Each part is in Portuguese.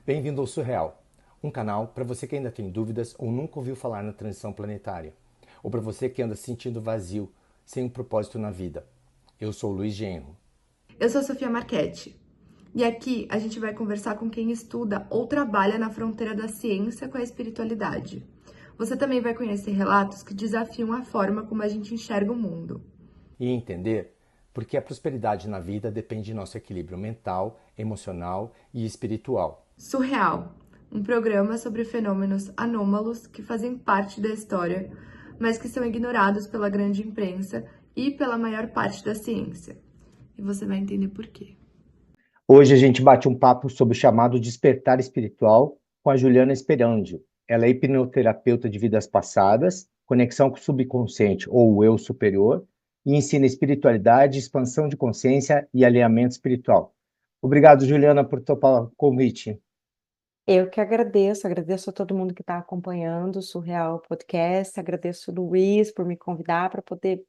Bem-vindo ao Surreal, um canal para você que ainda tem dúvidas ou nunca ouviu falar na transição planetária, ou para você que anda se sentindo vazio, sem um propósito na vida. Eu sou o Luiz Genro. Eu sou a Sofia Marchetti e aqui a gente vai conversar com quem estuda ou trabalha na fronteira da ciência com a espiritualidade. Você também vai conhecer relatos que desafiam a forma como a gente enxerga o mundo. E entender porque a prosperidade na vida depende de nosso equilíbrio mental, emocional e espiritual. Surreal, um programa sobre fenômenos anômalos que fazem parte da história, mas que são ignorados pela grande imprensa e pela maior parte da ciência. E você vai entender por quê. Hoje a gente bate um papo sobre o chamado despertar espiritual com a Juliana Esperandio. Ela é hipnoterapeuta de vidas passadas, conexão com o subconsciente ou o eu superior, e ensina espiritualidade, expansão de consciência e alinhamento espiritual. Obrigado, Juliana, por topar o convite. Eu que agradeço a todo mundo que está acompanhando o Surreal Podcast, agradeço o Luiz por me convidar para poder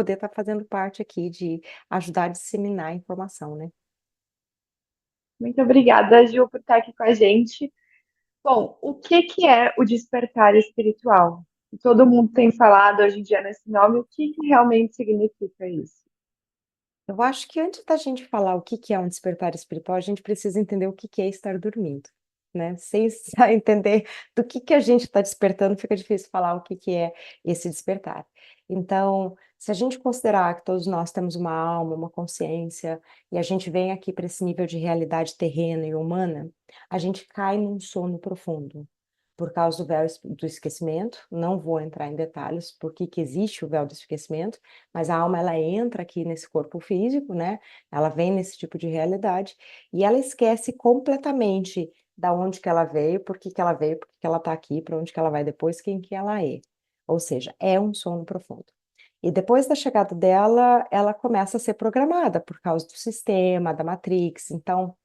estar fazendo parte aqui de ajudar a disseminar a informação, né? Muito obrigada, Ju, por estar aqui com a gente. Bom, o que que é o despertar espiritual? Todo mundo tem falado hoje em dia nesse nome, o que que realmente significa isso? Eu acho que antes da gente falar o que é um despertar espiritual, a gente precisa entender o que é estar dormindo, né? Sem entender do que a gente está despertando, fica difícil falar o que é esse despertar. Então, se a gente considerar que todos nós temos uma alma, uma consciência, e a gente vem aqui para esse nível de realidade terrena e humana, a gente cai num sono profundo. Por causa do véu do esquecimento, não vou entrar em detalhes por que existe o véu do esquecimento, mas a alma ela entra aqui nesse corpo físico, né? Ela vem nesse tipo de realidade e ela esquece completamente da onde que ela veio, por que que ela veio, por que que ela está aqui, para onde que ela vai depois, quem que ela é. Ou seja, é um sono profundo. E depois da chegada dela, ela começa a ser programada por causa do sistema, da Matrix. Então,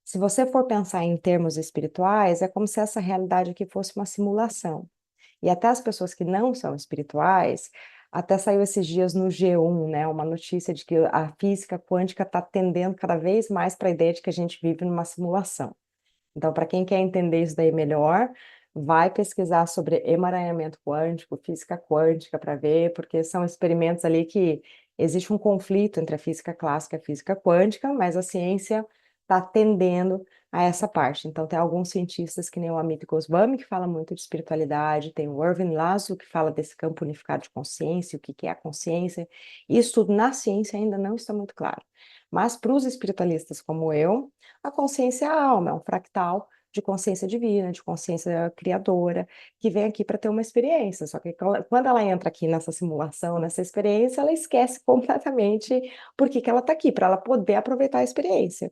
se você for pensar em termos espirituais, é como se essa realidade aqui fosse uma simulação. E até as pessoas que não são espirituais, até saiu esses dias no G1, né, uma notícia de que a física quântica está tendendo cada vez mais para a ideia de que a gente vive numa simulação. Então, para quem quer entender isso daí melhor, vai pesquisar sobre emaranhamento quântico, física quântica, para ver, porque são experimentos ali que existe um conflito entre a física clássica e a física quântica, mas a ciência está tendendo a essa parte. Então, tem alguns cientistas, que nem o Amit Goswami, que fala muito de espiritualidade, tem o Irving Laszlo, que fala desse campo unificado de consciência, o que que é a consciência. Isso tudo na ciência ainda não está muito claro. Mas para os espiritualistas como eu, a consciência é a alma, é um fractal de consciência divina, de consciência criadora, que vem aqui para ter uma experiência. Só que quando ela entra aqui nessa simulação, nessa experiência, ela esquece completamente por que que ela está aqui, para ela poder aproveitar a experiência.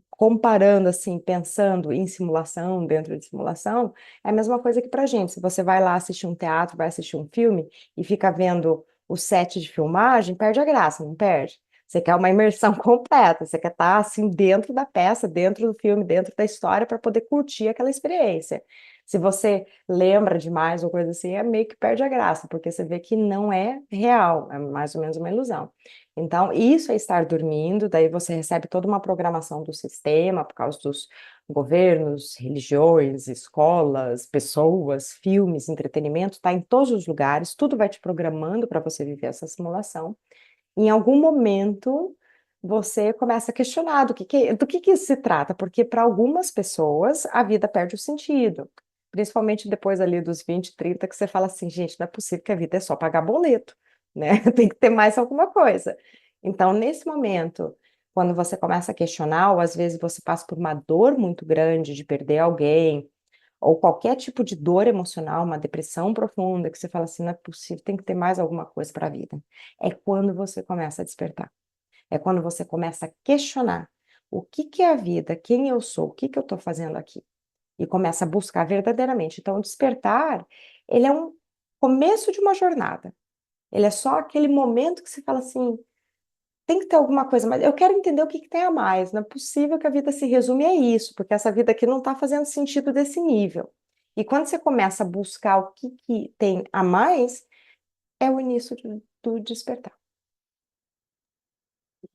Comparando assim, pensando em simulação, dentro de simulação, é a mesma coisa que para gente. Se você vai lá assistir um teatro, vai assistir um filme e fica vendo o set de filmagem, perde a graça, não perde? Você quer uma imersão completa, você quer estar assim dentro da peça, dentro do filme, dentro da história para poder curtir aquela experiência. Se você lembra demais ou coisa assim, é meio que perde a graça, porque você vê que não é real, é mais ou menos uma ilusão. Então, isso é estar dormindo, daí você recebe toda uma programação do sistema, por causa dos governos, religiões, escolas, pessoas, filmes, entretenimento, está em todos os lugares, tudo vai te programando para você viver essa simulação. Em algum momento, você começa a questionar do que isso se trata, porque para algumas pessoas a vida perde o sentido. Principalmente depois ali dos 20, 30, que você fala assim, gente, não é possível que a vida é só pagar boleto, né? Tem que ter mais alguma coisa. Então, nesse momento, quando você começa a questionar, ou às vezes você passa por uma dor muito grande de perder alguém, ou qualquer tipo de dor emocional, uma depressão profunda, que você fala assim, não é possível, tem que ter mais alguma coisa para a vida. É quando você começa a despertar. É quando você começa a questionar o que que é a vida, quem eu sou, o que que eu estou fazendo aqui. E começa a buscar verdadeiramente. Então, o despertar, ele é um começo de uma jornada. Ele é só aquele momento que você fala assim, tem que ter alguma coisa mais. Eu quero entender o que que tem a mais. Não é possível que a vida se resume a isso, porque essa vida aqui não está fazendo sentido desse nível. E quando você começa a buscar o que que tem a mais, é o início do despertar.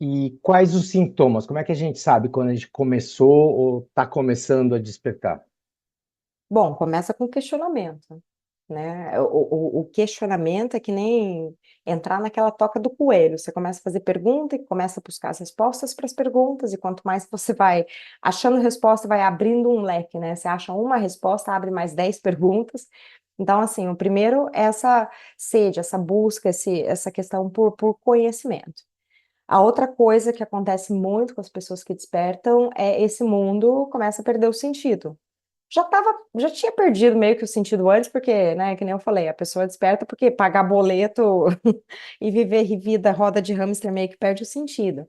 E quais os sintomas? Como é que a gente sabe quando a gente começou ou está começando a despertar? Bom, começa com questionamento, né? O questionamento é que nem entrar naquela toca do coelho. Você começa a fazer pergunta e começa a buscar as respostas para as perguntas, e quanto mais você vai achando resposta, vai abrindo um leque, né? Você acha uma resposta, abre mais 10 perguntas. Então, assim, o primeiro é essa sede, essa busca, essa questão por conhecimento. A outra coisa que acontece muito com as pessoas que despertam é esse mundo começa a perder o sentido. Já tinha perdido meio que o sentido antes, porque, né, que nem eu falei, a pessoa desperta porque pagar boleto e viver vida roda de hamster meio que perde o sentido.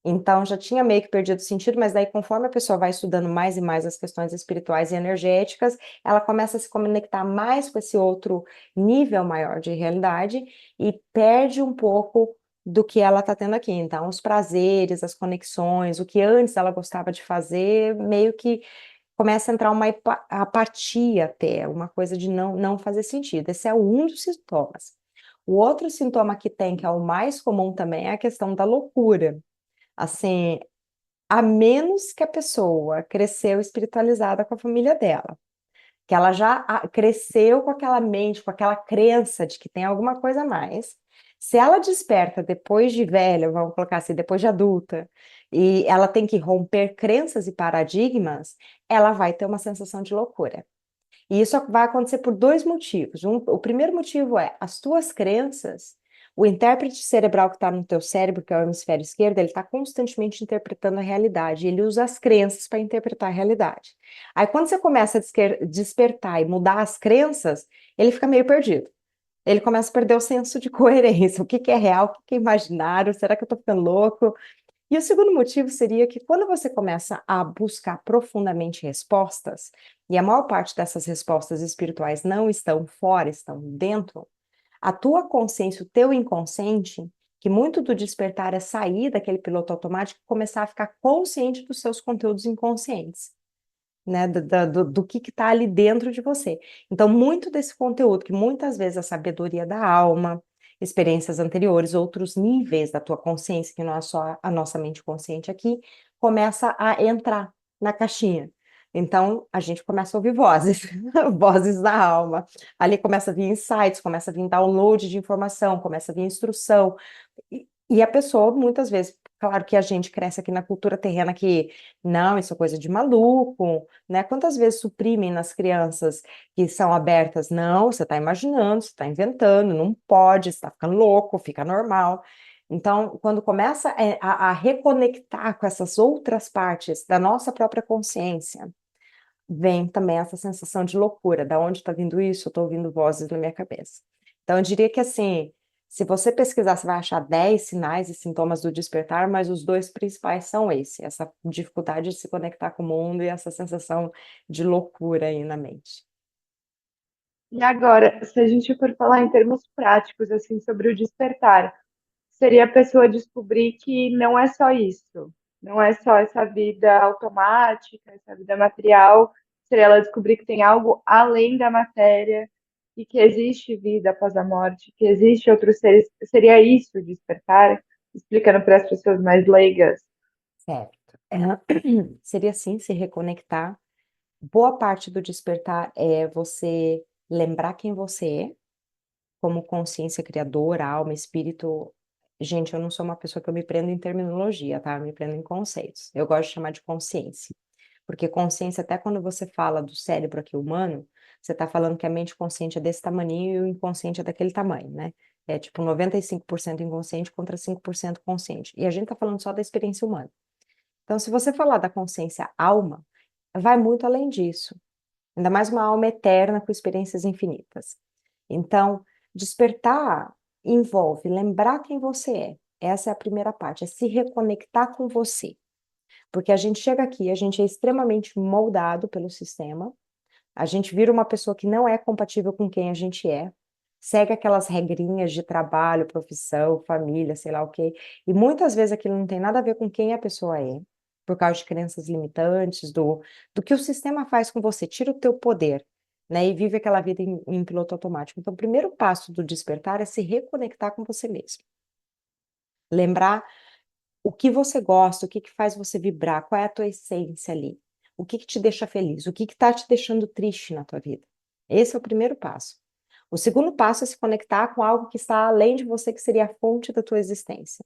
Então já tinha meio que perdido o sentido, mas daí conforme a pessoa vai estudando mais e mais as questões espirituais e energéticas, ela começa a se conectar mais com esse outro nível maior de realidade e perde um pouco do que ela está tendo aqui. Então, os prazeres, as conexões, o que antes ela gostava de fazer, meio que começa a entrar uma apatia até, uma coisa de não fazer sentido. Esse é um dos sintomas. O outro sintoma que tem, que é o mais comum também, é a questão da loucura. Assim, a menos que a pessoa cresceu espiritualizada com a família dela, que ela já cresceu com aquela mente, com aquela crença de que tem alguma coisa a mais. Se ela desperta depois de velha, vamos colocar assim, depois de adulta, e ela tem que romper crenças e paradigmas, ela vai ter uma sensação de loucura. E isso vai acontecer por dois motivos. O primeiro motivo é as tuas crenças, o intérprete cerebral que está no teu cérebro, que é o hemisfério esquerdo, ele está constantemente interpretando a realidade. Ele usa as crenças para interpretar a realidade. Aí, quando você começa a despertar e mudar as crenças, ele fica meio perdido. Ele começa a perder o senso de coerência. O que que é real? O que que é imaginário? Será que eu estou ficando louco? E o segundo motivo seria que quando você começa a buscar profundamente respostas, e a maior parte dessas respostas espirituais não estão fora, estão dentro, a tua consciência, o teu inconsciente, que muito do despertar é sair daquele piloto automático e começar a ficar consciente dos seus conteúdos inconscientes, né? Do que está ali dentro de você. Então, muito desse conteúdo, que muitas vezes é a sabedoria da alma, experiências anteriores, outros níveis da tua consciência, que não é só a nossa mente consciente aqui, começa a entrar na caixinha. Então, a gente começa a ouvir vozes, vozes da alma. Ali começa a vir insights, começa a vir download de informação, começa a vir instrução. E a pessoa, muitas vezes, claro que a gente cresce aqui na cultura terrena que, não, isso é coisa de maluco, né? Quantas vezes suprimem nas crianças que são abertas? Não, você está imaginando, você está inventando, não pode, você está ficando louco, fica normal. Então, quando começa a reconectar com essas outras partes da nossa própria consciência, vem também essa sensação de loucura. Da onde está vindo isso? Eu estou ouvindo vozes na minha cabeça. Então, eu diria que assim, se você pesquisar, você vai achar 10 sinais e sintomas do despertar, mas os dois principais são essa dificuldade de se conectar com o mundo e essa sensação de loucura aí na mente. E agora, se a gente for falar em termos práticos, assim, sobre o despertar, seria a pessoa descobrir que não é só isso, não é só essa vida automática, essa vida material, seria ela descobrir que tem algo além da matéria e que existe vida após a morte, que existe outros seres. Seria isso o despertar? Explicando para as pessoas mais leigas. Certo. Seria assim, se reconectar. Boa parte do despertar é você lembrar quem você é, como consciência criadora, alma, espírito. Gente, eu não sou uma pessoa que eu me prendo em terminologia, tá? Eu me prendo em conceitos. Eu gosto de chamar de consciência. Porque consciência, até quando você fala do cérebro aqui humano, você está falando que a mente consciente é desse tamanho e o inconsciente é daquele tamanho, né? É tipo 95% inconsciente contra 5% consciente. E a gente está falando só da experiência humana. Então, se você falar da consciência alma, vai muito além disso. Ainda mais uma alma eterna com experiências infinitas. Então, despertar envolve lembrar quem você é. Essa é a primeira parte, é se reconectar com você. Porque a gente chega aqui, a gente é extremamente moldado pelo sistema, a gente vira uma pessoa que não é compatível com quem a gente é, segue aquelas regrinhas de trabalho, profissão, família, sei lá o quê, e muitas vezes aquilo não tem nada a ver com quem a pessoa é, por causa de crenças limitantes, do que o sistema faz com você, tira o teu poder, né, e vive aquela vida em piloto automático. Então, o primeiro passo do despertar é se reconectar com você mesmo. Lembrar o que você gosta, o que faz você vibrar, qual é a tua essência ali, o que te deixa feliz, o que está te deixando triste na tua vida. Esse é o primeiro passo. O segundo passo é se conectar com algo que está além de você, que seria a fonte da tua existência.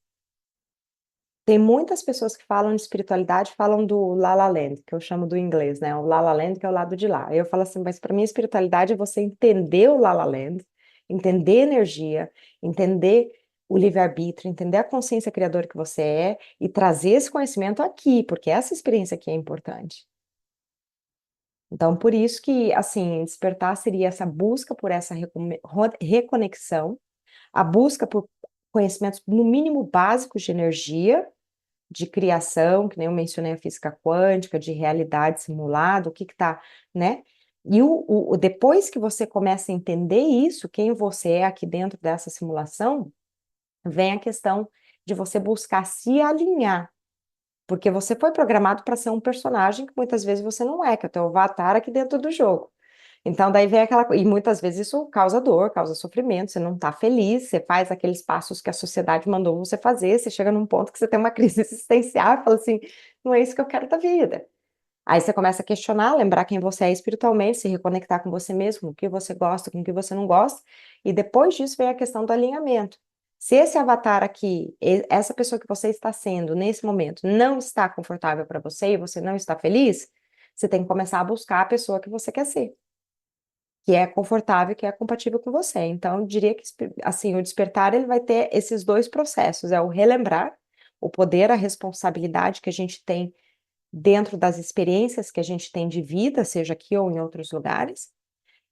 Tem muitas pessoas que falam de espiritualidade, falam do La La Land, que eu chamo do inglês, né? O La La Land, que é o lado de lá. Aí eu falo assim, mas para mim espiritualidade é você entender o La La Land, entender energia, entender o livre-arbítrio, entender a consciência criadora que você é e trazer esse conhecimento aqui, porque essa experiência aqui é importante. Então, por isso que, assim, despertar seria essa busca por essa reconexão, a busca por conhecimentos, no mínimo, básicos de energia, de criação, que nem eu mencionei a física quântica, de realidade simulada, o que está, né? E depois que você começa a entender isso, quem você é aqui dentro dessa simulação, vem a questão de você buscar se alinhar, porque você foi programado para ser um personagem que muitas vezes você não é, que é o teu avatar aqui dentro do jogo. Então, daí vem aquela coisa, e muitas vezes isso causa dor, causa sofrimento, você não tá feliz, você faz aqueles passos que a sociedade mandou você fazer, você chega num ponto que você tem uma crise existencial e fala assim, não é isso que eu quero da vida. Aí você começa a questionar, lembrar quem você é espiritualmente, se reconectar com você mesmo, com o que você gosta, com o que você não gosta, e depois disso vem a questão do alinhamento. Se esse avatar aqui, essa pessoa que você está sendo nesse momento, não está confortável para você e você não está feliz, você tem que começar a buscar a pessoa que você quer ser, que é confortável, que é compatível com você. Então, eu diria que, assim, o despertar, ele vai ter esses dois processos, é o relembrar o poder, a responsabilidade que a gente tem dentro das experiências que a gente tem de vida, seja aqui ou em outros lugares,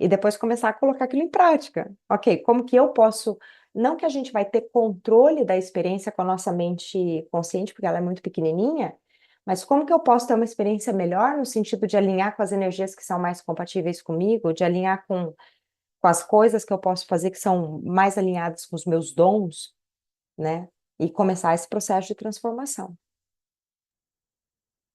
e depois começar a colocar aquilo em prática. Ok, como que eu posso, não que a gente vai ter controle da experiência com a nossa mente consciente, porque ela é muito pequenininha, mas como que eu posso ter uma experiência melhor no sentido de alinhar com as energias que são mais compatíveis comigo, de alinhar com as coisas que eu posso fazer que são mais alinhadas com os meus dons, né? E começar esse processo de transformação.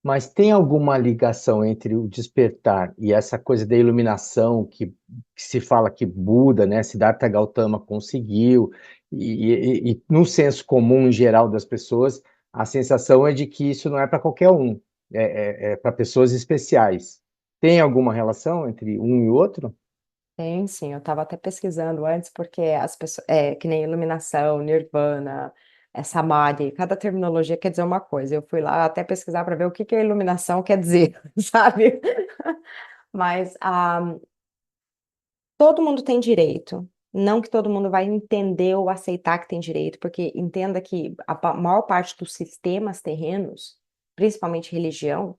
Mas tem alguma ligação entre o despertar e essa coisa da iluminação que se fala que Buda, né, Siddhartha Gautama conseguiu, e no senso comum em geral das pessoas, a sensação é de que isso não é para qualquer um, é para pessoas especiais. Tem alguma relação entre um e outro? Tem, sim, eu estava até pesquisando antes, porque as pessoas, que nem iluminação, nirvana, samadhi, cada terminologia quer dizer uma coisa. Eu fui lá até pesquisar para ver o que que a iluminação quer dizer, sabe? Mas todo mundo tem direito. Não que todo mundo vai entender ou aceitar que tem direito, porque entenda que a maior parte dos sistemas terrenos, principalmente religião,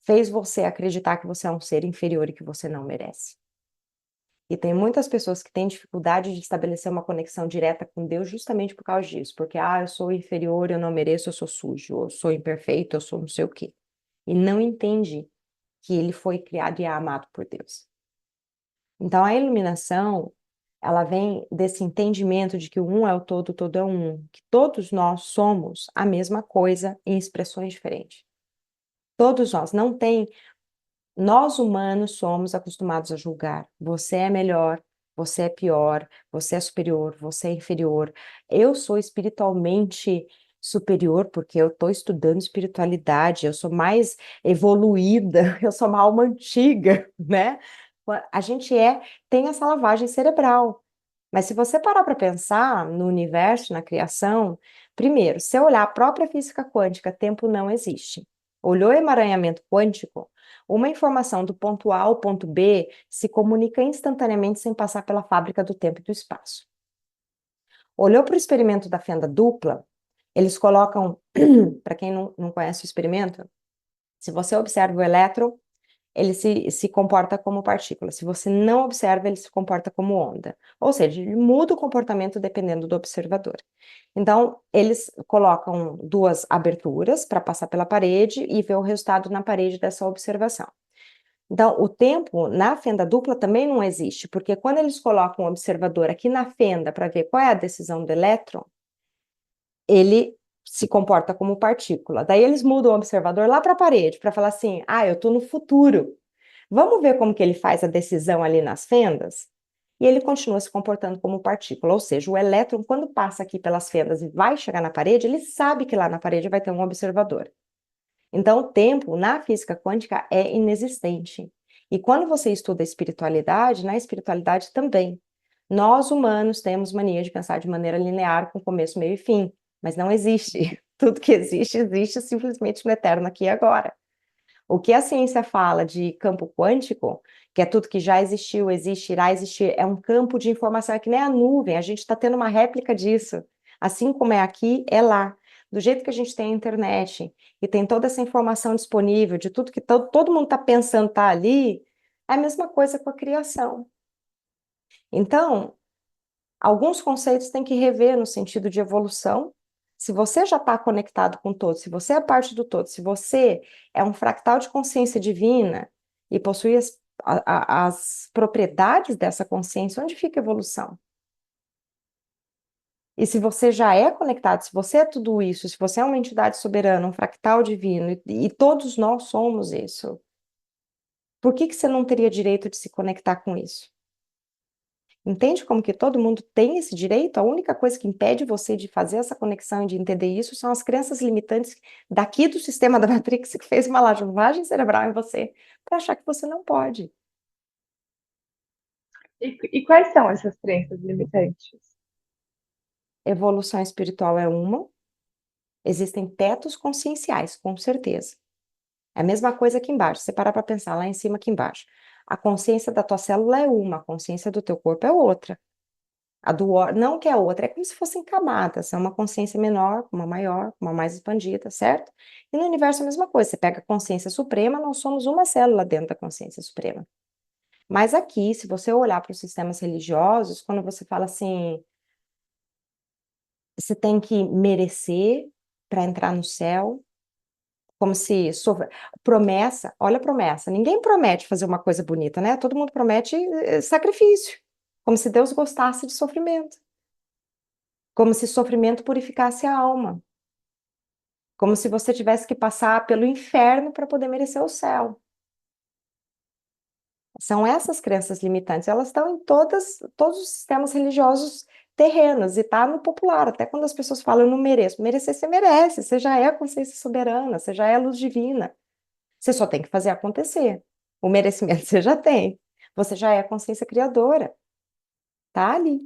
fez você acreditar que você é um ser inferior e que você não merece. E tem muitas pessoas que têm dificuldade de estabelecer uma conexão direta com Deus justamente por causa disso, porque eu sou inferior, eu não mereço, eu sou sujo, eu sou imperfeito, eu sou não sei o quê. E não entende que ele foi criado e é amado por Deus. Então a iluminação, ela vem desse entendimento de que o um é o todo é um, que todos nós somos a mesma coisa em expressões diferentes. Todos nós, não tem. Nós humanos somos acostumados a julgar. Você é melhor, você é pior, você é superior, você é inferior. Eu sou espiritualmente superior porque eu estou estudando espiritualidade, eu sou mais evoluída, eu sou uma alma antiga, né? A gente tem essa lavagem cerebral. Mas se você parar para pensar no universo, na criação, primeiro, se eu olhar a própria física quântica, tempo não existe. Olhou emaranhamento quântico, uma informação do ponto A ao ponto B se comunica instantaneamente sem passar pela fábrica do tempo e do espaço. Olhou para o experimento da fenda dupla, eles colocam, para quem não conhece o experimento, se você observa o elétron, ele se comporta como partícula. Se você não observa, ele se comporta como onda. Ou seja, ele muda o comportamento dependendo do observador. Então, eles colocam duas aberturas para passar pela parede e ver o resultado na parede dessa observação. Então, o tempo na fenda dupla também não existe, porque quando eles colocam o observador aqui na fenda para ver qual é a decisão do elétron, ele se comporta como partícula. Daí eles mudam o observador lá para a parede para falar assim: eu estou no futuro. Vamos ver como que ele faz a decisão ali nas fendas? e ele continua se comportando como partícula, ou seja, o elétron, quando passa aqui pelas fendas e vai chegar na parede, ele sabe que lá na parede vai ter um observador. Então, o tempo, na física quântica, é inexistente. E quando você estuda a espiritualidade, na espiritualidade também. Nós, humanos, temos mania de pensar de maneira linear, com começo, meio e fim, mas não existe. Tudo que existe, existe simplesmente no eterno aqui e agora. O que a ciência fala de campo quântico, que é tudo que já existiu, existe, irá existir, é um campo de informação, é que nem a nuvem, a gente está tendo uma réplica disso. Assim como é aqui, é lá. Do jeito que a gente tem a internet e tem toda essa informação disponível de tudo que todo mundo está pensando está ali, é a mesma coisa com a criação. Então, alguns conceitos tem que rever no sentido de evolução. Se você já está conectado com o todo, se você é parte do todo, se você é um fractal de consciência divina e possui as propriedades dessa consciência, onde fica a evolução? E se você já é conectado, se você é tudo isso, se você é uma entidade soberana, um fractal divino, e todos nós somos isso, por que você não teria direito de se conectar com isso? Entende como que todo mundo tem esse direito? A única coisa que impede você de fazer essa conexão e de entender isso são as crenças limitantes daqui do sistema da Matrix que fez uma lavagem cerebral em você para achar que você não pode. E quais são essas crenças limitantes? Evolução espiritual é uma, existem tetos conscienciais, com certeza. É a mesma coisa aqui embaixo, você parar para pensar lá em cima aqui embaixo. A consciência da tua célula é uma, a consciência do teu corpo é outra. A do não que é outra, é como se fossem camadas, é uma consciência menor, uma maior, uma mais expandida, certo? E no universo é a mesma coisa, você pega a consciência suprema, nós somos uma célula dentro da consciência suprema. Mas aqui, se você olhar para os sistemas religiosos, quando você fala assim, você tem que merecer para entrar no céu, como se promessa, olha a promessa, ninguém promete fazer uma coisa bonita, né? Todo mundo promete sacrifício, como se Deus gostasse de sofrimento. Como se sofrimento purificasse a alma. Como se você tivesse que passar pelo inferno para poder merecer o céu. São essas crenças limitantes, elas estão em todos os sistemas religiosos terrenos, e está no popular, até quando as pessoas falam, eu não mereço. Merecer, você merece, você já é a consciência soberana, você já é a luz divina. Você só tem que fazer acontecer. O merecimento você já tem. Você já é a consciência criadora. Tá ali.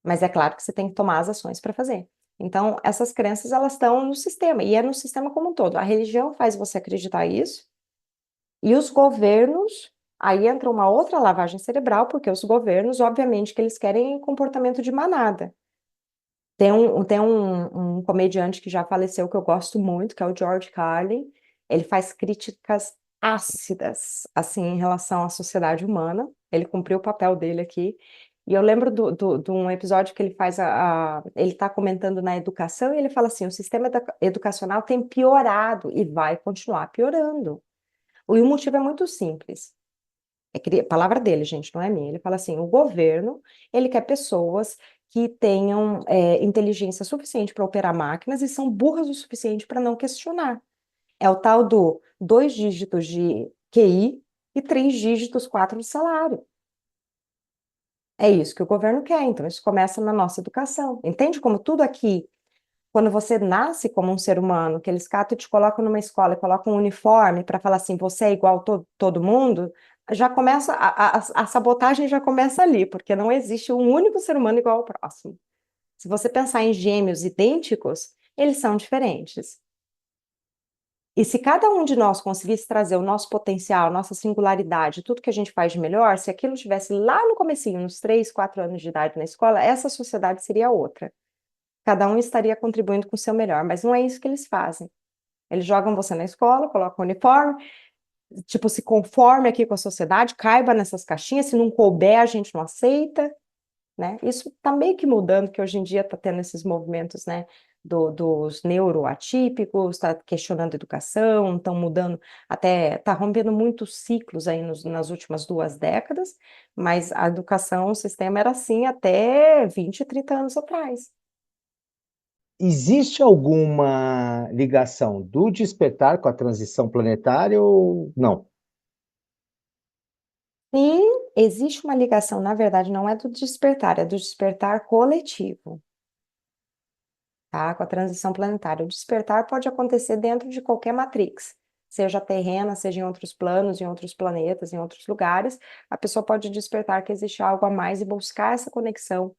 Mas é claro que você tem que tomar as ações para fazer. Então, essas crenças, elas estão no sistema, e é no sistema como um todo. A religião faz você acreditar isso, e os governos, aí entra uma outra lavagem cerebral, porque os governos, obviamente, que eles querem comportamento de manada. Tem um comediante que já faleceu, que eu gosto muito, que é o George Carlin. Ele faz críticas ácidas, assim, em relação à sociedade humana. Ele cumpriu o papel dele aqui. E eu lembro de um episódio que ele faz ele está comentando na educação, e ele fala assim, o sistema educacional tem piorado e vai continuar piorando. E o motivo é muito simples. Palavra dele, gente, não é minha. Ele fala assim, o governo, ele quer pessoas que tenham inteligência suficiente para operar máquinas e são burras o suficiente para não questionar. É o tal do 2 dígitos de QI e 3 dígitos, 4 de salário. É isso que o governo quer, então isso começa na nossa educação. Entende como tudo aqui, quando você nasce como um ser humano, que eles catam e te colocam numa escola e colocam um uniforme para falar assim, você é igual a todo mundo, já começa, a sabotagem já começa ali, porque não existe um único ser humano igual ao próximo. Se você pensar em gêmeos idênticos, eles são diferentes. E se cada um de nós conseguisse trazer o nosso potencial, nossa singularidade, tudo que a gente faz de melhor, se aquilo estivesse lá no comecinho, nos 3, 4 anos de idade na escola, essa sociedade seria outra. Cada um estaria contribuindo com o seu melhor, mas não é isso que eles fazem. Eles jogam você na escola, colocam o uniforme, tipo, se conforme aqui com a sociedade, caiba nessas caixinhas, se não couber, a gente não aceita, né? Isso está meio que mudando, que hoje em dia está tendo esses movimentos, né, dos neuroatípicos, está questionando a educação, estão mudando, até está rompendo muitos ciclos aí nas últimas 2 décadas, mas a educação, o sistema era assim até 20, 30 anos atrás. Existe alguma ligação do despertar com a transição planetária ou não? Sim, existe uma ligação, na verdade, não é do despertar, é do despertar coletivo, tá? Com a transição planetária. O despertar pode acontecer dentro de qualquer matrix, seja terrena, seja em outros planos, em outros planetas, em outros lugares. A pessoa pode despertar que existe algo a mais e buscar essa conexão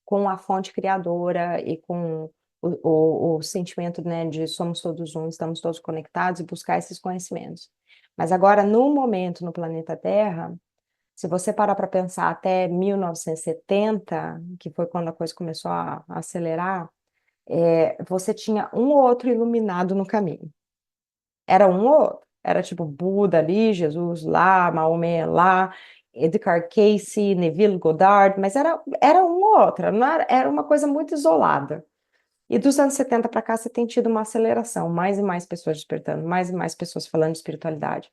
com a fonte criadora e com o sentimento, né, de somos todos um, estamos todos conectados e buscar esses conhecimentos. Mas agora, no momento, no planeta Terra, se você parar para pensar até 1970, que foi quando a coisa começou a acelerar, você tinha um ou outro iluminado no caminho. Era um ou outro. Era tipo Buda ali, Jesus lá, Maomé lá, Edgar Cayce, Neville Goddard, mas era um ou outro, não era uma coisa muito isolada. E dos anos 70 para cá, você tem tido uma aceleração, mais e mais pessoas despertando, mais e mais pessoas falando de espiritualidade.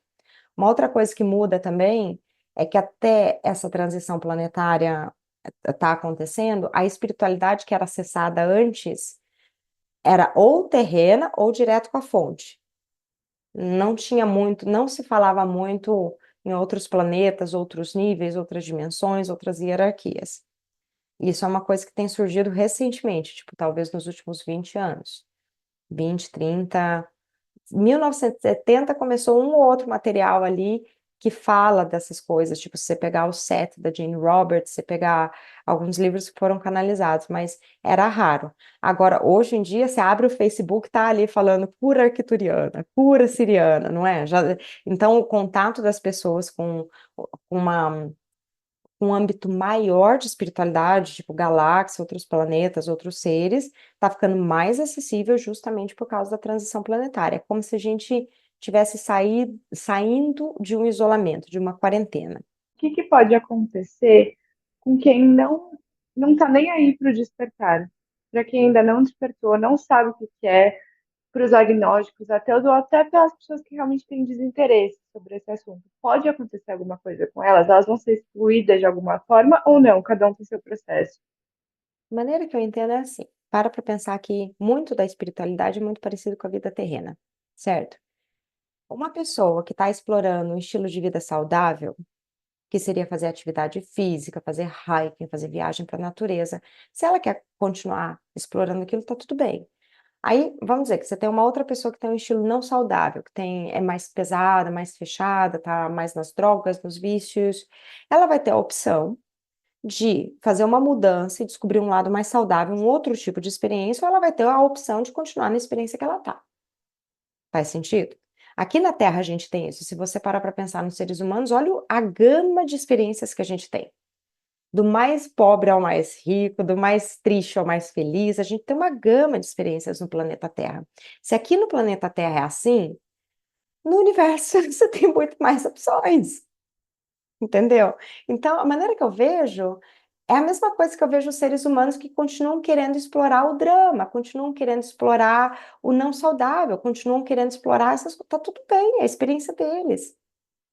Uma outra coisa que muda também é que até essa transição planetária está acontecendo, a espiritualidade que era acessada antes era ou terrena ou direto com a fonte. Não tinha muito, não se falava muito em outros planetas, outros níveis, outras dimensões, outras hierarquias. Isso é uma coisa que tem surgido recentemente, tipo, talvez nos últimos 20 anos. 20, 30. 1970 começou um ou outro material ali que fala dessas coisas, tipo, se você pegar o Set da Jane Roberts, você pegar alguns livros que foram canalizados, mas era raro. Agora, hoje em dia, você abre o Facebook, tá ali falando cura arcturiana, cura siriana, não é? Então, o contato das pessoas com uma um âmbito maior de espiritualidade, tipo galáxia, outros planetas, outros seres, está ficando mais acessível justamente por causa da transição planetária. É como se a gente tivesse saindo de um isolamento, de uma quarentena. O que que pode acontecer com quem não está nem aí para o despertar? Para quem ainda não despertou, não sabe o que que é, para os agnósticos, até pelas pessoas que realmente têm desinteresse sobre esse assunto. Pode acontecer alguma coisa com elas? Elas vão ser excluídas de alguma forma ou não? Cada um tem seu processo. A maneira que eu entendo é assim, para pensar que muito da espiritualidade é muito parecido com a vida terrena, certo? Uma pessoa que está explorando um estilo de vida saudável, que seria fazer atividade física, fazer hiking, fazer viagem para a natureza, se ela quer continuar explorando aquilo, está tudo bem. Aí, vamos dizer que você tem uma outra pessoa que tem um estilo não saudável, é mais pesada, mais fechada, tá mais nas drogas, nos vícios. Ela vai ter a opção de fazer uma mudança e descobrir um lado mais saudável, um outro tipo de experiência, ou ela vai ter a opção de continuar na experiência que ela tá. Faz sentido? Aqui na Terra a gente tem isso. Se você parar para pensar nos seres humanos, olha a gama de experiências que a gente tem. Do mais pobre ao mais rico, do mais triste ao mais feliz, a gente tem uma gama de experiências no planeta Terra. Se aqui no planeta Terra é assim, no universo você tem muito mais opções, entendeu? Então, a maneira que eu vejo é a mesma coisa que eu vejo os seres humanos que continuam querendo explorar o drama, continuam querendo explorar o não saudável, continuam querendo explorar essas coisas. Tá tudo bem, é a experiência deles.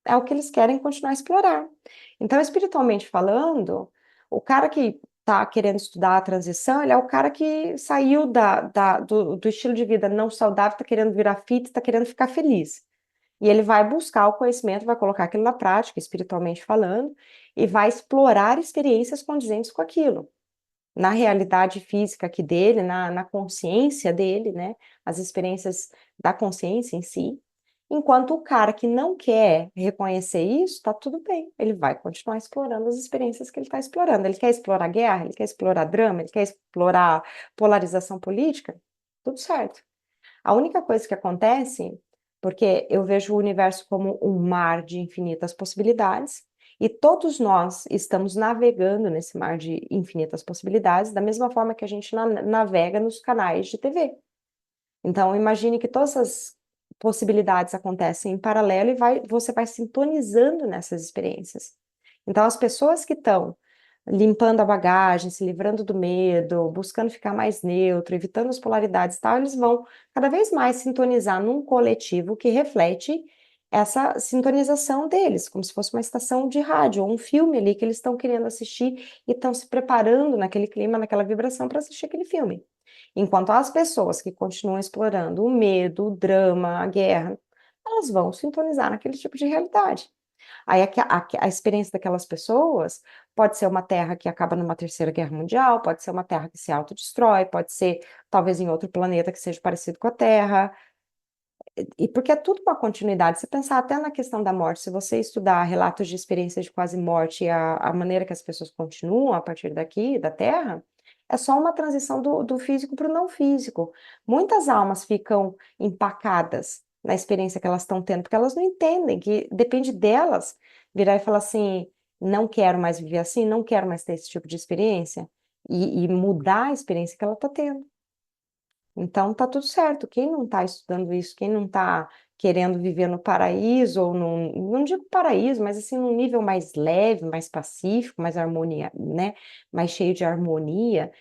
É o que eles querem continuar a explorar. Então, espiritualmente falando, o cara que está querendo estudar a transição, ele é o cara que saiu do estilo de vida não saudável, está querendo virar fit, está querendo ficar feliz. E ele vai buscar o conhecimento, vai colocar aquilo na prática, espiritualmente falando, e vai explorar experiências condizentes com aquilo. Na realidade física aqui dele, na consciência dele, né? As experiências da consciência em si. Enquanto o cara que não quer reconhecer isso, tá tudo bem. Ele vai continuar explorando as experiências que ele está explorando. Ele quer explorar guerra, ele quer explorar drama, ele quer explorar polarização política, tudo certo. A única coisa que acontece, porque eu vejo o universo como um mar de infinitas possibilidades, e todos nós estamos navegando nesse mar de infinitas possibilidades, da mesma forma que a gente navega nos canais de TV. Então, imagine que todas as possibilidades acontecem em paralelo e você vai sintonizando nessas experiências. Então, as pessoas que estão limpando a bagagem, se livrando do medo, buscando ficar mais neutro, evitando as polaridades e tal, eles vão cada vez mais sintonizar num coletivo que reflete essa sintonização deles, como se fosse uma estação de rádio ou um filme ali que eles estão querendo assistir e estão se preparando naquele clima, naquela vibração para assistir aquele filme. Enquanto as pessoas que continuam explorando o medo, o drama, a guerra, elas vão sintonizar naquele tipo de realidade. Aí a experiência daquelas pessoas pode ser uma terra que acaba numa terceira guerra mundial, pode ser uma terra que se autodestrói, pode ser talvez em outro planeta que seja parecido com a Terra, e porque é tudo uma continuidade. Se pensar até na questão da morte, se você estudar relatos de experiências de quase morte e a maneira que as pessoas continuam a partir daqui, da Terra, é só uma transição do físico para o não físico. Muitas almas ficam empacadas na experiência que elas estão tendo, porque elas não entendem que depende delas virar e falar assim: não quero mais viver assim, não quero mais ter esse tipo de experiência, e mudar a experiência que ela está tendo. Então tá tudo certo. Quem não está estudando isso, quem não está querendo viver no paraíso, ou não digo paraíso, mas assim, num nível mais leve, mais pacífico, mais harmonia, né? Mais cheio de harmonia,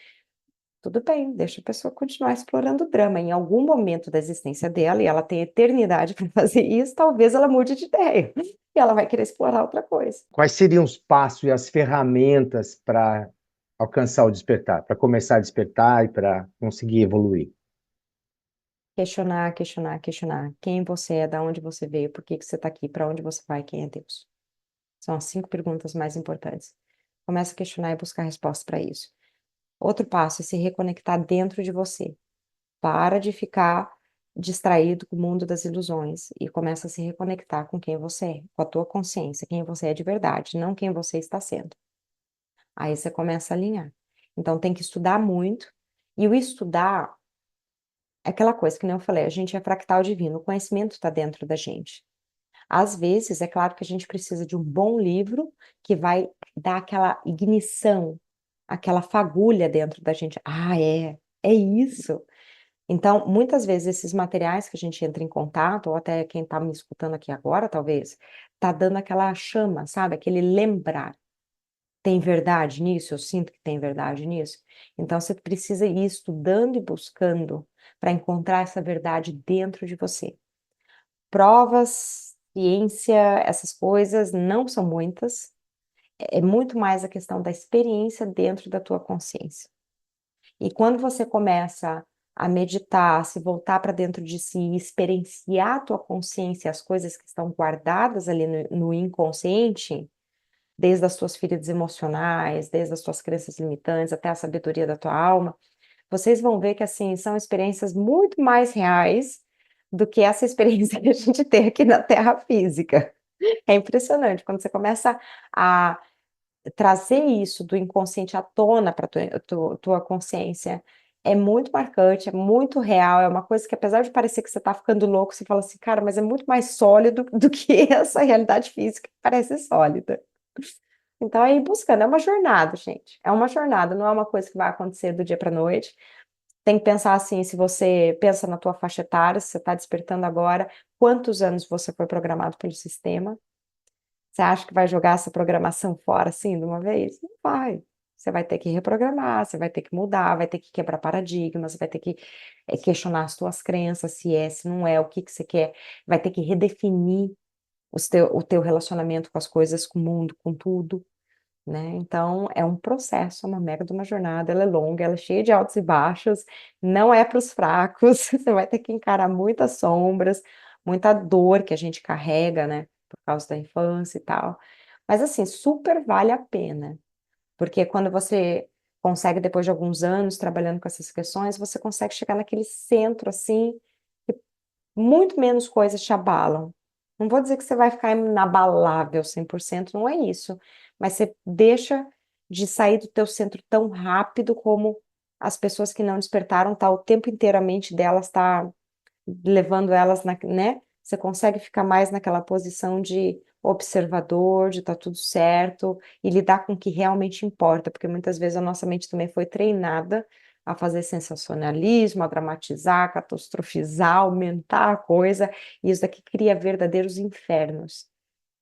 tudo bem, deixa a pessoa continuar explorando o drama. Em algum momento da existência dela, e ela tem eternidade para fazer isso, talvez ela mude de ideia. E ela vai querer explorar outra coisa. Quais seriam os passos e as ferramentas para alcançar o despertar, para começar a despertar e para conseguir evoluir? Questionar, questionar, questionar. Quem você é, da onde você veio, por que que você está aqui, para onde você vai, quem é Deus? São as 5 perguntas mais importantes. Começa a questionar e buscar resposta para isso. Outro passo é se reconectar dentro de você. Para de ficar distraído com o mundo das ilusões e começa a se reconectar com quem você é, com a tua consciência, quem você é de verdade, não quem você está sendo. Aí você começa a alinhar. Então tem que estudar muito, e o estudar é aquela coisa que nem eu falei, a gente é fractal divino, o conhecimento está dentro da gente. Às vezes, é claro que a gente precisa de um bom livro que vai dar aquela ignição, aquela fagulha dentro da gente. Ah, é isso. Então, muitas vezes, esses materiais que a gente entra em contato, ou até quem está me escutando aqui agora, talvez, está dando aquela chama, sabe? Aquele lembrar. Tem verdade nisso? Eu sinto que tem verdade nisso. Então, você precisa ir estudando e buscando para encontrar essa verdade dentro de você. Provas, ciência, essas coisas não são muitas, é muito mais a questão da experiência dentro da tua consciência. E quando você começa a meditar, se voltar para dentro de si, experienciar a tua consciência, as coisas que estão guardadas ali no inconsciente, desde as tuas feridas emocionais, desde as tuas crenças limitantes, até a sabedoria da tua alma, vocês vão ver que, assim, são experiências muito mais reais do que essa experiência que a gente tem aqui na Terra física. É impressionante, quando você começa a trazer isso do inconsciente à tona para tua consciência, é muito marcante, é muito real, é uma coisa que, apesar de parecer que você está ficando louco, você fala assim, cara, mas é muito mais sólido do que essa realidade física que parece sólida. Então, é ir buscando, é uma jornada, gente. É uma jornada, não é uma coisa que vai acontecer do dia para a noite. Tem que pensar assim, se você pensa na tua faixa etária, se você está despertando agora, quantos anos você foi programado pelo sistema? Você acha que vai jogar essa programação fora assim de uma vez? Não vai. Você vai ter que reprogramar, você vai ter que mudar, vai ter que quebrar paradigmas, vai ter que questionar as tuas crenças, se é, se não é, o que que você quer, vai ter que redefinir o teu relacionamento com as coisas, com o mundo, com tudo, né? Então, é um processo, é uma mega de uma jornada, ela é longa, ela é cheia de altos e baixos, não é para os fracos, você vai ter que encarar muitas sombras, muita dor que a gente carrega, né, por causa da infância e tal. Mas, assim, super vale a pena, porque quando você consegue, depois de alguns anos trabalhando com essas questões, você consegue chegar naquele centro, assim, que muito menos coisas te abalam. Não vou dizer que você vai ficar inabalável 100%, não é isso. Mas você deixa de sair do teu centro tão rápido como as pessoas que não despertaram, tá o tempo inteiro a mente delas tá levando elas, né? Você consegue ficar mais naquela posição de observador, de tá tudo certo e lidar com o que realmente importa, porque muitas vezes a nossa mente também foi treinada a fazer sensacionalismo, a dramatizar, a catastrofizar, aumentar a coisa, e isso daqui cria verdadeiros infernos.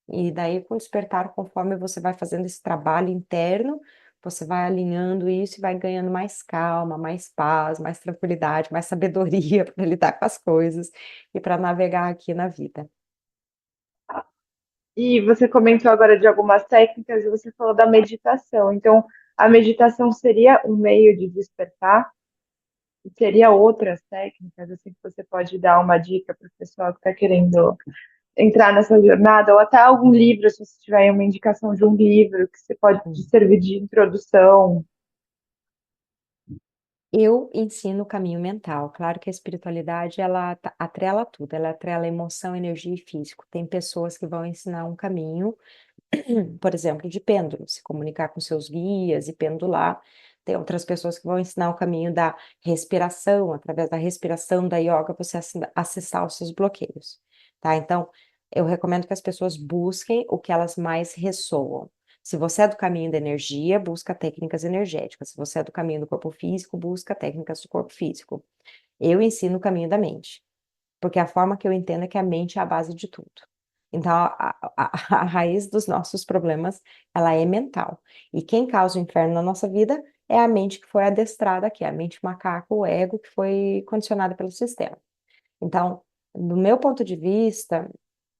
E daí, com o despertar, conforme você vai fazendo esse trabalho interno, você vai alinhando isso e vai ganhando mais calma, mais paz, mais tranquilidade, mais sabedoria para lidar com as coisas e para navegar aqui na vida. E você comentou agora de algumas técnicas e você falou da meditação. Então, a meditação seria um meio de despertar? Teria outras técnicas, assim, que você pode dar uma dica para o pessoal que está querendo entrar nessa jornada, ou até algum livro, se você tiver uma indicação de um livro que você pode te Hum. servir de introdução. Eu ensino o caminho mental. Claro que a espiritualidade, ela atrela tudo, ela atrela emoção, energia e físico. Tem pessoas que vão ensinar um caminho, por exemplo, de pêndulo, se comunicar com seus guias e pendular. Tem outras pessoas que vão ensinar o caminho da respiração, através da respiração da yoga, você acessar os seus bloqueios, tá? Então, eu recomendo que as pessoas busquem o que elas mais ressoam. Se você é do caminho da energia, busca técnicas energéticas. Se você é do caminho do corpo físico, busca técnicas do corpo físico. Eu ensino o caminho da mente, porque a forma que eu entendo é que a mente é a base de tudo. Então, a raiz dos nossos problemas, ela é mental. E quem causa o inferno na nossa vida é a mente que foi adestrada aqui, a mente macaco, o ego que foi condicionada pelo sistema. Então, do meu ponto de vista,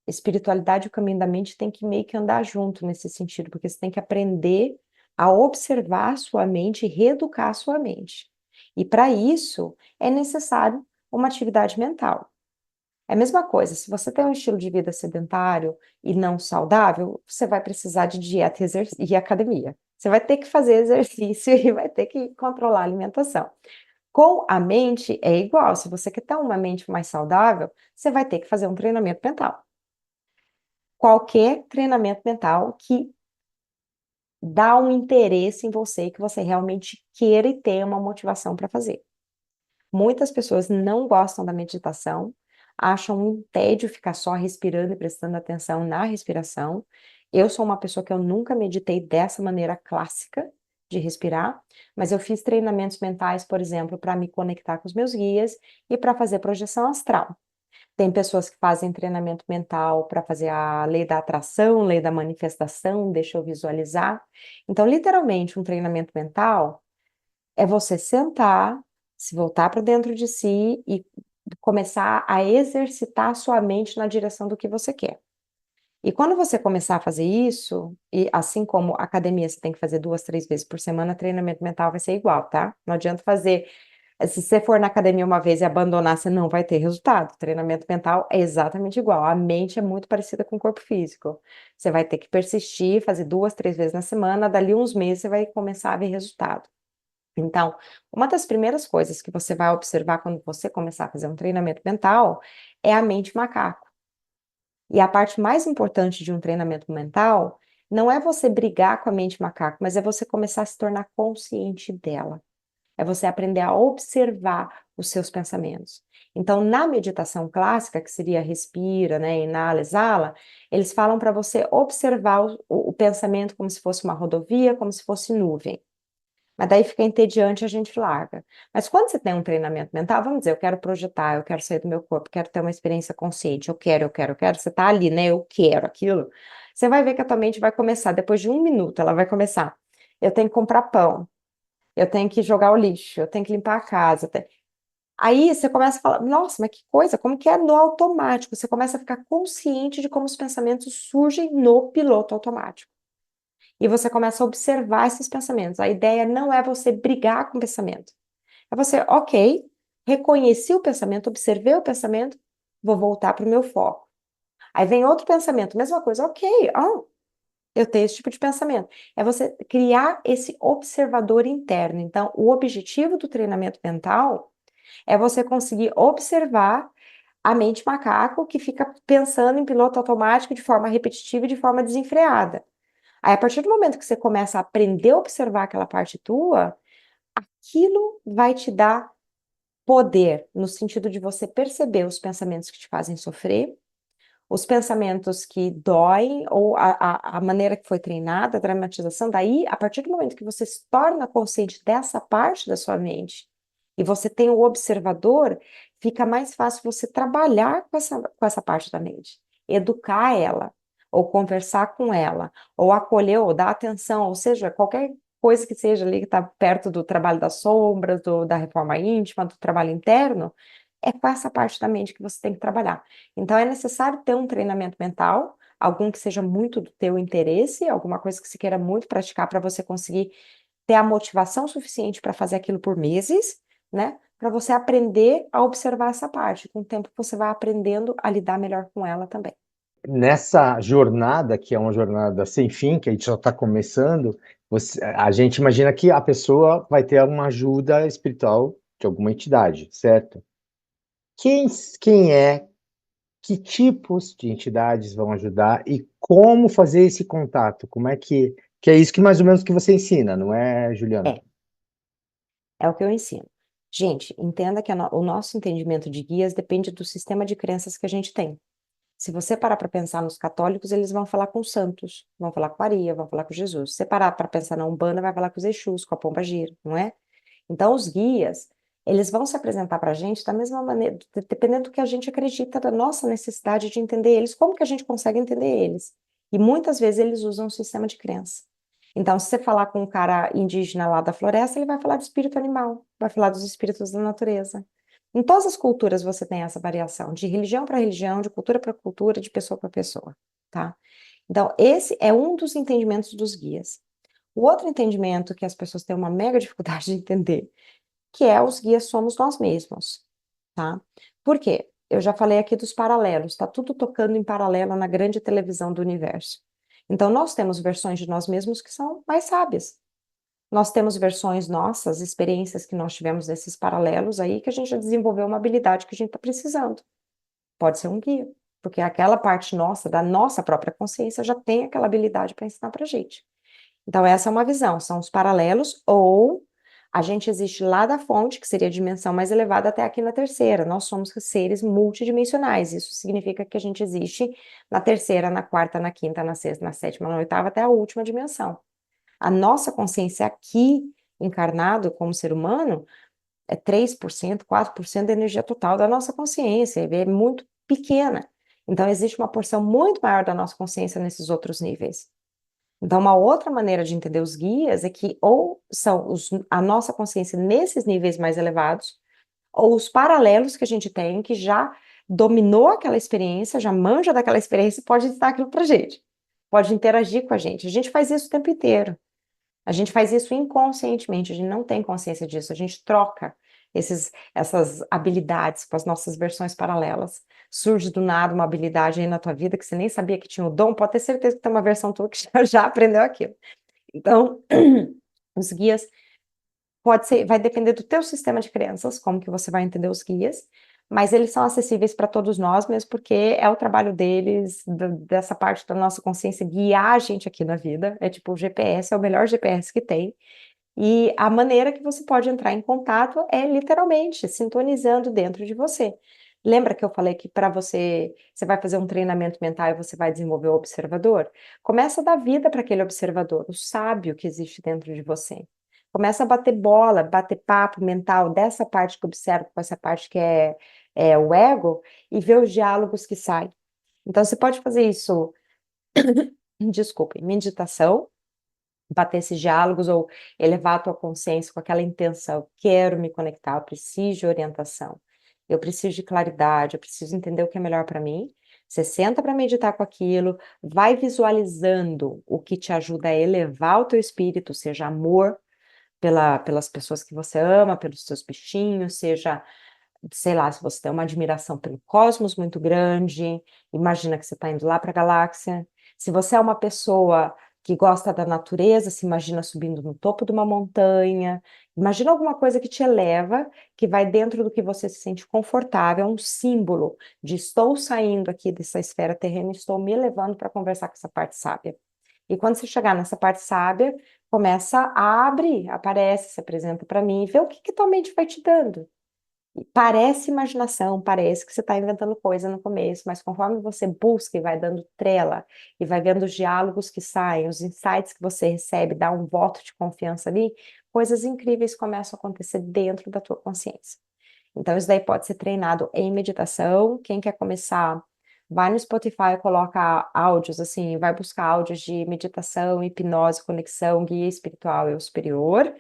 espiritualidade e o caminho da mente tem que meio que andar junto nesse sentido, porque você tem que aprender a observar a sua mente e reeducar a sua mente. E para isso é necessário uma atividade mental. É a mesma coisa, se você tem um estilo de vida sedentário e não saudável, você vai precisar de dieta e academia. Você vai ter que fazer exercício e vai ter que controlar a alimentação. Com a mente é igual, se você quer ter uma mente mais saudável, você vai ter que fazer um treinamento mental. Qualquer treinamento mental que dá um interesse em você, que você realmente queira e tenha uma motivação para fazer. Muitas pessoas não gostam da meditação, acham um tédio ficar só respirando e prestando atenção na respiração. Eu sou uma pessoa que eu nunca meditei dessa maneira clássica de respirar, mas eu fiz treinamentos mentais, por exemplo, para me conectar com os meus guias e para fazer projeção astral. Tem pessoas que fazem treinamento mental para fazer a lei da atração, lei da manifestação, deixa eu visualizar. Então, literalmente, um treinamento mental é você sentar, se voltar para dentro de si e começar a exercitar a sua mente na direção do que você quer. E quando você começar a fazer isso, e assim como academia você tem que fazer 2, 3 vezes por semana, treinamento mental vai ser igual, tá? Não adianta fazer. Se você for na academia uma vez e abandonar, você não vai ter resultado. Treinamento mental é exatamente igual. A mente é muito parecida com o corpo físico. Você vai ter que persistir, fazer 2, 3 vezes na semana, dali uns meses você vai começar a ver resultado. Então, uma das primeiras coisas que você vai observar quando você começar a fazer um treinamento mental é a mente macaco. E a parte mais importante de um treinamento mental não é você brigar com a mente macaco, mas é você começar a se tornar consciente dela. É você aprender a observar os seus pensamentos. Então, na meditação clássica, que seria respira, né, inala, exala, eles falam para você observar o pensamento como se fosse uma rodovia, como se fosse nuvem. Mas daí fica entediante e a gente larga. Mas quando você tem um treinamento mental, vamos dizer, eu quero projetar, eu quero sair do meu corpo, quero ter uma experiência consciente, eu quero, você tá ali, né? Eu quero aquilo. Você vai ver que a tua mente vai começar, depois de 1 minuto, ela vai começar. Eu tenho que comprar pão, eu tenho que jogar o lixo, eu tenho que limpar a casa. Aí você começa a falar, nossa, mas que coisa, como que é no automático? Você começa a ficar consciente de como os pensamentos surgem no piloto automático. E você começa a observar esses pensamentos. A ideia não é você brigar com o pensamento. É você, ok, reconheci o pensamento, observei o pensamento, vou voltar para o meu foco. Aí vem outro pensamento, mesma coisa, ok, eu tenho esse tipo de pensamento. É você criar esse observador interno. Então, o objetivo do treinamento mental é você conseguir observar a mente macaco que fica pensando em piloto automático de forma repetitiva e de forma desenfreada. Aí, a partir do momento que você começa a aprender a observar aquela parte tua, aquilo vai te dar poder, no sentido de você perceber os pensamentos que te fazem sofrer, os pensamentos que doem, ou a maneira que foi treinada, a dramatização. Daí, a partir do momento que você se torna consciente dessa parte da sua mente, e você tem o observador, fica mais fácil você trabalhar com essa parte da mente, educar ela, ou conversar com ela, ou acolher, ou dar atenção, ou seja, qualquer coisa que seja ali que está perto do trabalho das sombras, da reforma íntima, do trabalho interno, é com essa parte da mente que você tem que trabalhar. Então, é necessário ter um treinamento mental, algum que seja muito do teu interesse, alguma coisa que você queira muito praticar para você conseguir ter a motivação suficiente para fazer aquilo por meses, né? Para você aprender a observar essa parte. Com o tempo, você vai aprendendo a lidar melhor com ela também. nessa jornada, que é uma jornada sem fim, que a gente só está começando, a gente imagina que a pessoa vai ter uma ajuda espiritual de alguma entidade, certo? Quem, quem é, que tipos de entidades vão ajudar e como fazer esse contato? Como é que é isso que mais ou menos que você ensina, não é, Juliana? É, é o que eu ensino. Gente, entenda que o nosso entendimento de guias depende do sistema de crenças que a gente tem. Se você parar para pensar nos católicos, eles vão falar com os santos, vão falar com Maria, vão falar com Jesus. Se você parar para pensar na Umbanda, vai falar com os Exus, com a Pomba Gira, não é? Então, os guias, eles vão se apresentar para a gente da mesma maneira, dependendo do que a gente acredita, da nossa necessidade de entender eles, como que a gente consegue entender eles. E muitas vezes eles usam um sistema de crença. Então, se você falar com um cara indígena lá da floresta, ele vai falar de espírito animal, vai falar dos espíritos da natureza. Em todas as culturas você tem essa variação, de religião para religião, de cultura para cultura, de pessoa para pessoa, tá? Então, esse é um dos entendimentos dos guias. O outro entendimento que as pessoas têm uma mega dificuldade de entender, que é os guias somos nós mesmos, tá? Por quê? Eu já falei aqui dos paralelos, tá tudo tocando em paralelo na grande televisão do universo. Então, nós temos versões de nós mesmos que são mais sábias. Nós temos versões nossas, experiências que nós tivemos nesses paralelos aí, que a gente já desenvolveu uma habilidade que a gente está precisando. Pode ser um guia, porque aquela parte nossa, da nossa própria consciência, já tem aquela habilidade para ensinar para a gente. Então, essa é uma visão, são os paralelos, ou a gente existe lá da fonte, que seria a dimensão mais elevada, até aqui na terceira. Nós somos seres multidimensionais. Isso significa que a gente existe na terceira, na quarta, na quinta, na sexta, na sétima, na oitava, até a última dimensão. A nossa consciência aqui, encarnado como ser humano, é 3%, 4% da energia total da nossa consciência, é muito pequena. Então, existe uma porção muito maior da nossa consciência nesses outros níveis. Então, uma outra maneira de entender os guias é que ou são a nossa consciência nesses níveis mais elevados, ou os paralelos que a gente tem, que já dominou aquela experiência, já manja daquela experiência e pode ensinar aquilo pra gente, pode interagir com a gente. A gente faz isso o tempo inteiro. A gente faz isso inconscientemente, a gente não tem consciência disso, a gente troca essas habilidades com as nossas versões paralelas. Surge do nada uma habilidade aí na tua vida que você nem sabia que tinha o dom, pode ter certeza que tem uma versão tua que já aprendeu aquilo. Então, os guias pode ser, vai depender do teu sistema de crenças, como que você vai entender os guias, mas eles são acessíveis para todos nós, mesmo porque é o trabalho deles, dessa parte da nossa consciência, guiar a gente aqui na vida. É tipo o GPS, é o melhor GPS que tem. E a maneira que você pode entrar em contato é literalmente sintonizando dentro de você. Lembra que eu falei que para você vai fazer um treinamento mental e você vai desenvolver o observador? Começa a dar vida para aquele observador, o sábio que existe dentro de você. Começa a bater bola, bater papo mental dessa parte que observa com essa parte que é o ego e ver os diálogos que saem. Então, você pode fazer isso, desculpe, em meditação, bater esses diálogos ou elevar a tua consciência com aquela intenção, quero me conectar, eu preciso de orientação, eu preciso de claridade, eu preciso entender o que é melhor para mim. Você senta para meditar com aquilo, vai visualizando o que te ajuda a elevar o teu espírito, seja amor pelas pessoas que você ama, pelos seus bichinhos, seja, sei lá, se você tem uma admiração pelo cosmos muito grande, imagina que você está indo lá para a galáxia. Se você é uma pessoa que gosta da natureza, se imagina subindo no topo de uma montanha, imagina alguma coisa que te eleva, que vai dentro do que você se sente confortável, é um símbolo de estou saindo aqui dessa esfera terrena, estou me elevando para conversar com essa parte sábia. E quando você chegar nessa parte sábia, começa a abrir, aparece, se apresenta para mim, e vê o que tua mente vai te dando. Parece imaginação, parece que você está inventando coisa no começo, mas conforme você busca e vai dando trela, e vai vendo os diálogos que saem, os insights que você recebe, dá um voto de confiança ali, coisas incríveis começam a acontecer dentro da tua consciência. Então, isso daí pode ser treinado em meditação. Quem quer começar, vai no Spotify, coloca áudios, assim, vai buscar áudios de meditação, hipnose, conexão, guia espiritual e o superior.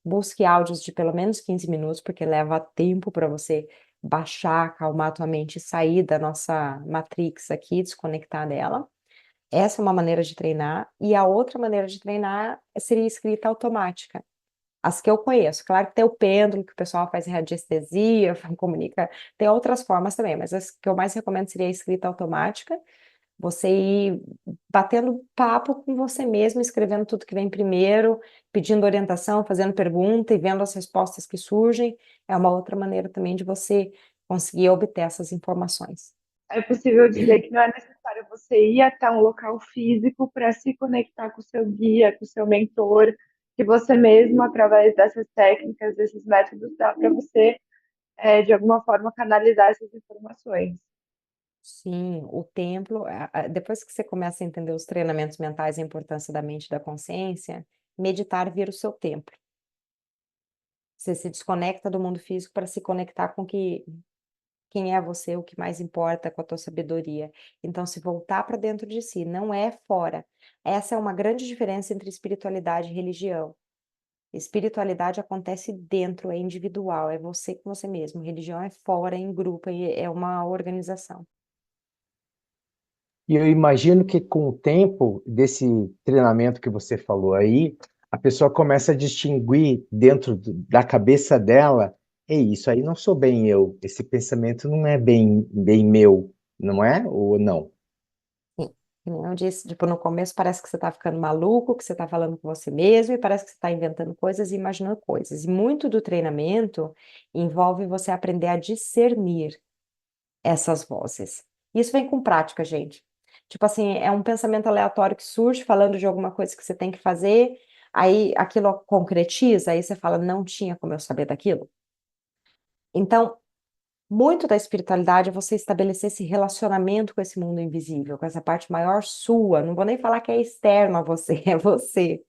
Busque áudios de pelo menos 15 minutos, porque leva tempo para você baixar, acalmar a tua mente e sair da nossa matrix aqui, desconectar dela. Essa é uma maneira de treinar. E a outra maneira de treinar seria escrita automática. As que eu conheço. Claro que tem o pêndulo, que o pessoal faz radiestesia, comunica. Tem outras formas também, mas as que eu mais recomendo seria a escrita automática. Você ir batendo papo com você mesmo, escrevendo tudo que vem primeiro, pedindo orientação, fazendo pergunta e vendo as respostas que surgem, é uma outra maneira também de você conseguir obter essas informações. É possível dizer que não é necessário você ir até um local físico para se conectar com o seu guia, com o seu mentor, que você mesmo, através dessas técnicas, desses métodos, dá para você, de alguma forma, canalizar essas informações. Sim, o templo, depois que você começa a entender os treinamentos mentais e a importância da mente e da consciência, meditar vira o seu templo. Você se desconecta do mundo físico para se conectar com quem é você, o que mais importa, com a tua sabedoria. Então, se voltar para dentro de si, não é fora. Essa é uma grande diferença entre espiritualidade e religião. Espiritualidade acontece dentro, é individual, é você com você mesmo. Religião é fora, é em grupo, é uma organização. E eu imagino que com o tempo desse treinamento que você falou aí, a pessoa começa a distinguir dentro da cabeça dela, ei, isso aí não sou bem eu, esse pensamento não é bem meu, não é? Ou não? Sim, que nem eu disse, tipo, no começo parece que você tá ficando maluco, que você tá falando com você mesmo, e parece que você tá inventando coisas e imaginando coisas. E muito do treinamento envolve você aprender a discernir essas vozes. Isso vem com prática, gente. Tipo assim, é um pensamento aleatório que surge falando de alguma coisa que você tem que fazer, aí aquilo concretiza, aí você fala, não tinha como eu saber daquilo. Então, muito da espiritualidade é você estabelecer esse relacionamento com esse mundo invisível, com essa parte maior sua. Não vou nem falar que é externo a você, é você.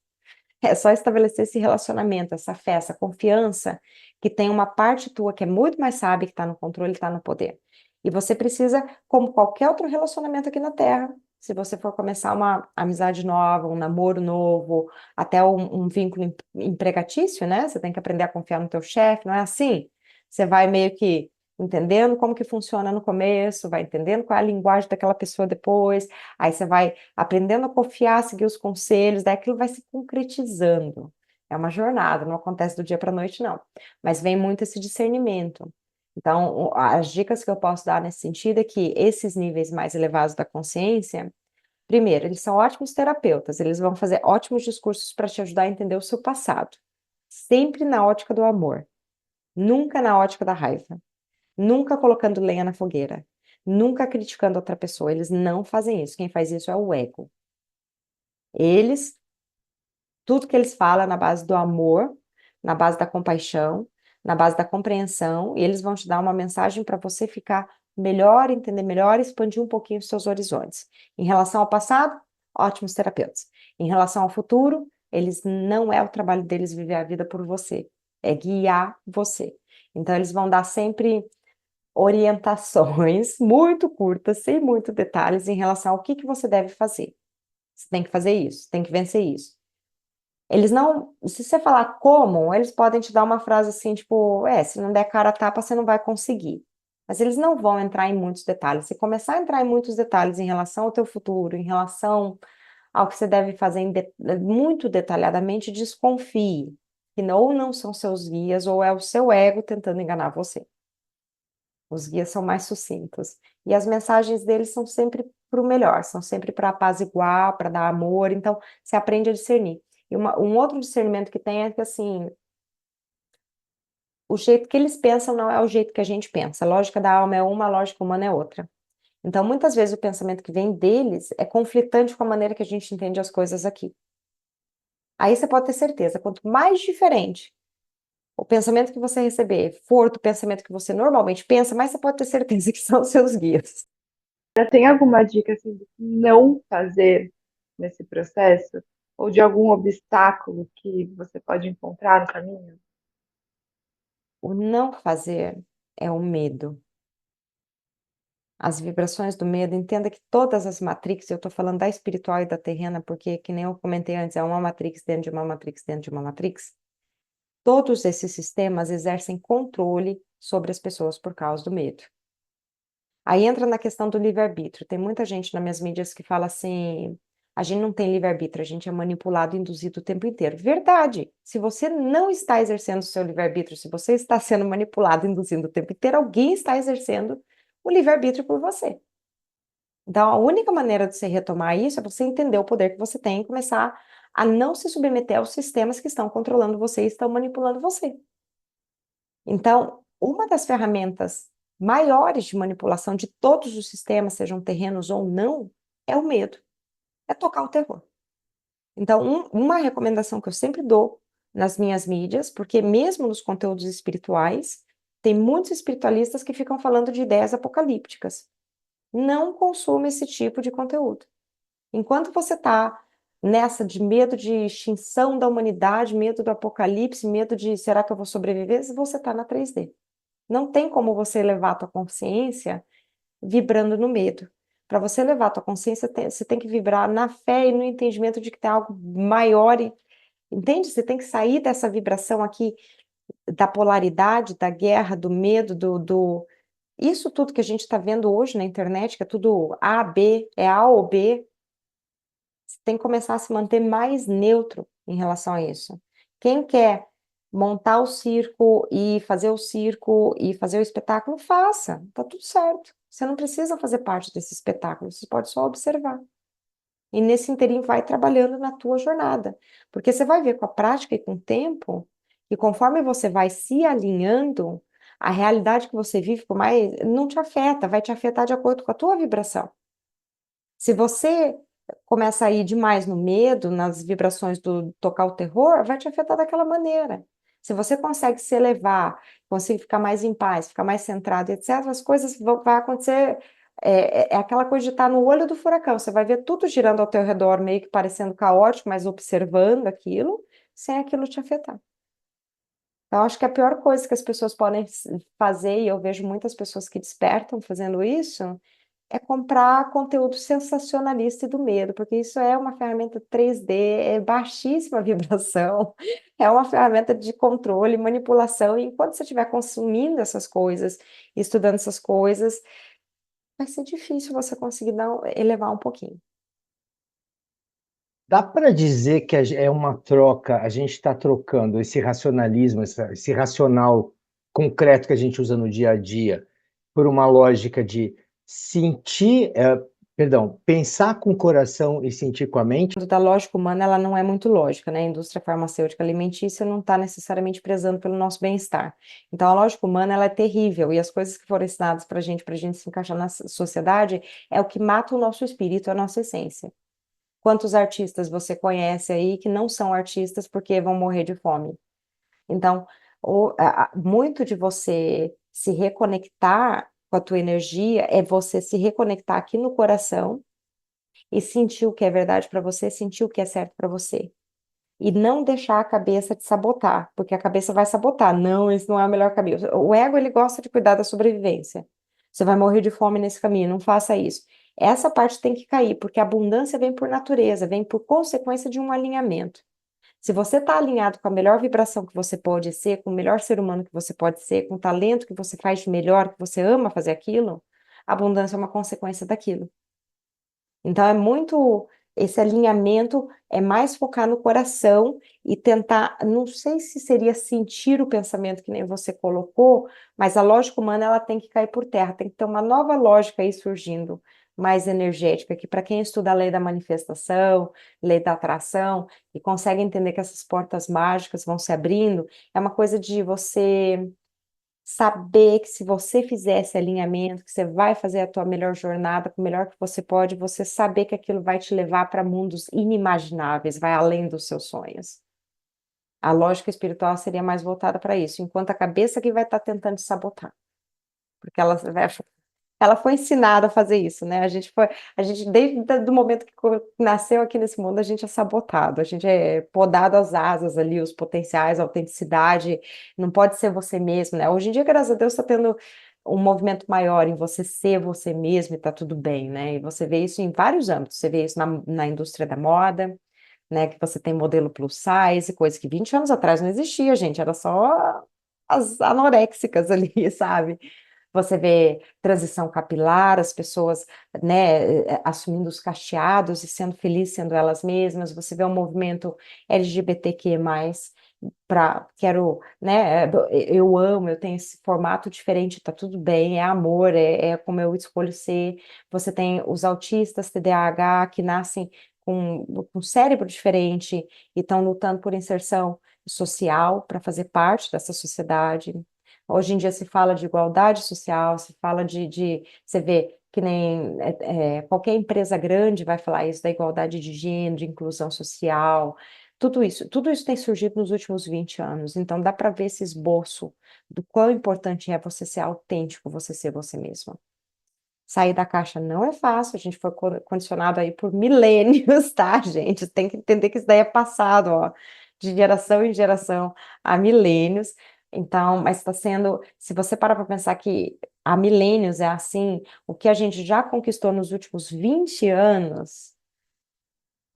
É só estabelecer esse relacionamento, essa fé, essa confiança que tem uma parte tua que é muito mais sábia, que está no controle, está no poder. E você precisa, como qualquer outro relacionamento aqui na Terra, se você for começar uma amizade nova, um namoro novo, até um vínculo empregatício, né? Você tem que aprender a confiar no teu chefe, não é assim? Você vai meio que entendendo como que funciona no começo, vai entendendo qual é a linguagem daquela pessoa depois, aí você vai aprendendo a confiar, seguir os conselhos, daí aquilo vai se concretizando. É uma jornada, não acontece do dia para a noite, não. Mas vem muito esse discernimento. Então, as dicas que eu posso dar nesse sentido é que esses níveis mais elevados da consciência, primeiro, eles são ótimos terapeutas, eles vão fazer ótimos discursos para te ajudar a entender o seu passado. Sempre na ótica do amor, nunca na ótica da raiva. Nunca colocando lenha na fogueira. Nunca criticando outra pessoa. Eles não fazem isso. Quem faz isso é o ego. Eles, tudo que eles falam é na base do amor, na base da compaixão, na base da compreensão, e eles vão te dar uma mensagem para você ficar melhor, entender melhor, expandir um pouquinho os seus horizontes. Em relação ao passado, ótimos terapeutas. Em relação ao futuro, eles não é o trabalho deles viver a vida por você, é guiar você. Então, eles vão dar sempre orientações muito curtas, sem muitos detalhes em relação ao que você deve fazer. Você tem que fazer isso, tem que vencer isso. Eles não, se você falar como, eles podem te dar uma frase assim, tipo, se não der cara a tapa, você não vai conseguir. Mas eles não vão entrar em muitos detalhes. Se começar a entrar em muitos detalhes em relação ao teu futuro, em relação ao que você deve fazer muito detalhadamente, desconfie, que ou não são seus guias, ou é o seu ego tentando enganar você. Os guias são mais sucintos. E as mensagens deles são sempre para o melhor, são sempre para apaziguar, para dar amor. Então, você aprende a discernir. E um outro discernimento que tem é que, assim, o jeito que eles pensam não é o jeito que a gente pensa. A lógica da alma é uma, a lógica humana é outra. Então, muitas vezes, o pensamento que vem deles é conflitante com a maneira que a gente entende as coisas aqui. Aí você pode ter certeza, quanto mais diferente o pensamento que você receber for do pensamento que você normalmente pensa, mais você pode ter certeza que são os seus guias. Já tem alguma dica assim do que não fazer nesse processo? Ou de algum obstáculo que você pode encontrar no caminho? O não fazer é o medo. As vibrações do medo, entenda que todas as matrix, eu estou falando da espiritual e da terrena, porque, que nem eu comentei antes, é uma matrix dentro de uma matrix dentro de uma matrix. Todos esses sistemas exercem controle sobre as pessoas por causa do medo. Aí entra na questão do livre-arbítrio. Tem muita gente nas minhas mídias que fala assim: a gente não tem livre-arbítrio, a gente é manipulado e induzido o tempo inteiro. Verdade. Se você não está exercendo o seu livre-arbítrio, se você está sendo manipulado e induzindo o tempo inteiro, alguém está exercendo o livre-arbítrio por você. Então, a única maneira de você retomar isso é você entender o poder que você tem e começar a não se submeter aos sistemas que estão controlando você e estão manipulando você. Então, uma das ferramentas maiores de manipulação de todos os sistemas, sejam terrenos ou não, é o medo, é tocar o terror. Então, uma recomendação que eu sempre dou nas minhas mídias, porque mesmo nos conteúdos espirituais, tem muitos espiritualistas que ficam falando de ideias apocalípticas. Não consuma esse tipo de conteúdo. Enquanto você está nessa de medo de extinção da humanidade, medo do apocalipse, medo de será que eu vou sobreviver, você está na 3D. Não tem como você levar a tua consciência vibrando no medo. Para você levar a tua consciência, você tem que vibrar na fé e no entendimento de que tem algo maior, entende? Você tem que sair dessa vibração aqui da polaridade, da guerra, do medo, Isso tudo que a gente está vendo hoje na internet, que é tudo A, B, é A ou B, você tem que começar a se manter mais neutro em relação a isso. Quem quer montar o circo e fazer o circo e fazer o espetáculo, faça, tá tudo certo. Você não precisa fazer parte desse espetáculo, você pode só observar. E nesse interim vai trabalhando na tua jornada, porque você vai ver com a prática e com o tempo, e conforme você vai se alinhando, a realidade que você vive, por mais, não te afeta, vai te afetar de acordo com a tua vibração. Se você começa a ir demais no medo, nas vibrações do tocar o terror, vai te afetar daquela maneira. Se você consegue se elevar, conseguir ficar mais em paz, ficar mais centrado, etc., as coisas vão vai acontecer. É aquela coisa de estar no olho do furacão. Você vai ver tudo girando ao teu redor, meio que parecendo caótico, mas observando aquilo, sem aquilo te afetar. Então, acho que a pior coisa que as pessoas podem fazer, e eu vejo muitas pessoas que despertam fazendo isso, é comprar conteúdo sensacionalista e do medo, porque isso é uma ferramenta 3D, é baixíssima vibração, é uma ferramenta de controle, manipulação, e enquanto você estiver consumindo essas coisas, estudando essas coisas, vai ser difícil você conseguir elevar um pouquinho. Dá para dizer que é uma troca, a gente está trocando esse racionalismo, esse racional concreto que a gente usa no dia a dia, por uma lógica de sentir, perdão, pensar com o coração e sentir com a mente? Da lógica humana, ela não é muito lógica, né? A indústria farmacêutica alimentícia não está necessariamente prezando pelo nosso bem-estar. Então, a lógica humana, ela é terrível, e as coisas que foram ensinadas para a gente se encaixar na sociedade, é o que mata o nosso espírito, a nossa essência. Quantos artistas você conhece aí que não são artistas porque vão morrer de fome? Então, muito de você se reconectar com a tua energia é você se reconectar aqui no coração e sentir o que é verdade para você, sentir o que é certo para você. E não deixar a cabeça te sabotar, porque a cabeça vai sabotar. Não, esse não é o melhor caminho. O ego, ele gosta de cuidar da sobrevivência. Você vai morrer de fome nesse caminho, não faça isso. Essa parte tem que cair, porque a abundância vem por natureza, vem por consequência de um alinhamento. Se você está alinhado com a melhor vibração que você pode ser, com o melhor ser humano que você pode ser, com o talento que você faz de melhor, que você ama fazer aquilo, a abundância é uma consequência daquilo. Então, é muito. Esse alinhamento é mais focar no coração e tentar. Não sei se seria sentir o pensamento que nem você colocou, mas a lógica humana ela tem que cair por terra, tem que ter uma nova lógica aí surgindo, mais energética, que para quem estuda a lei da manifestação, lei da atração, e consegue entender que essas portas mágicas vão se abrindo, é uma coisa de você saber que se você fizer esse alinhamento, que você vai fazer a tua melhor jornada, com o melhor que você pode, você saber que aquilo vai te levar para mundos inimagináveis, vai além dos seus sonhos. A lógica espiritual seria mais voltada para isso, enquanto a cabeça que vai estar tentando te sabotar. Porque ela foi ensinada a fazer isso, né? A gente desde o momento que nasceu aqui nesse mundo, a gente é sabotado, a gente é podado as asas ali, os potenciais, a autenticidade, não pode ser você mesmo, né? Hoje em dia, graças a Deus, está tendo um movimento maior em você ser você mesmo e tá tudo bem, né? E você vê isso em vários âmbitos, você vê isso na indústria da moda, né? Que você tem modelo plus size, coisa que 20 anos atrás não existia, gente, era só as anoréxicas ali, sabe? Você vê transição capilar, as pessoas, né, assumindo os cacheados e sendo felizes sendo elas mesmas. Você vê um movimento LGBTQ+, quero, né? Eu amo, eu tenho esse formato diferente, tá tudo bem, é amor, é como eu escolho ser. Você tem os autistas TDAH que nascem com um cérebro diferente e estão lutando por inserção social para fazer parte dessa sociedade. Hoje em dia se fala de igualdade social, se fala você vê que nem qualquer empresa grande vai falar isso da igualdade de gênero, de inclusão social. Tudo isso tem surgido nos últimos 20 anos, então dá para ver esse esboço do quão importante é você ser autêntico, você ser você mesma. Sair da caixa não é fácil, a gente foi condicionado aí por milênios, tá, gente? Tem que entender que isso daí é passado, ó, de geração em geração há milênios. Então, mas está sendo, se você parar para pensar que há milênios é assim, o que a gente já conquistou nos últimos 20 anos.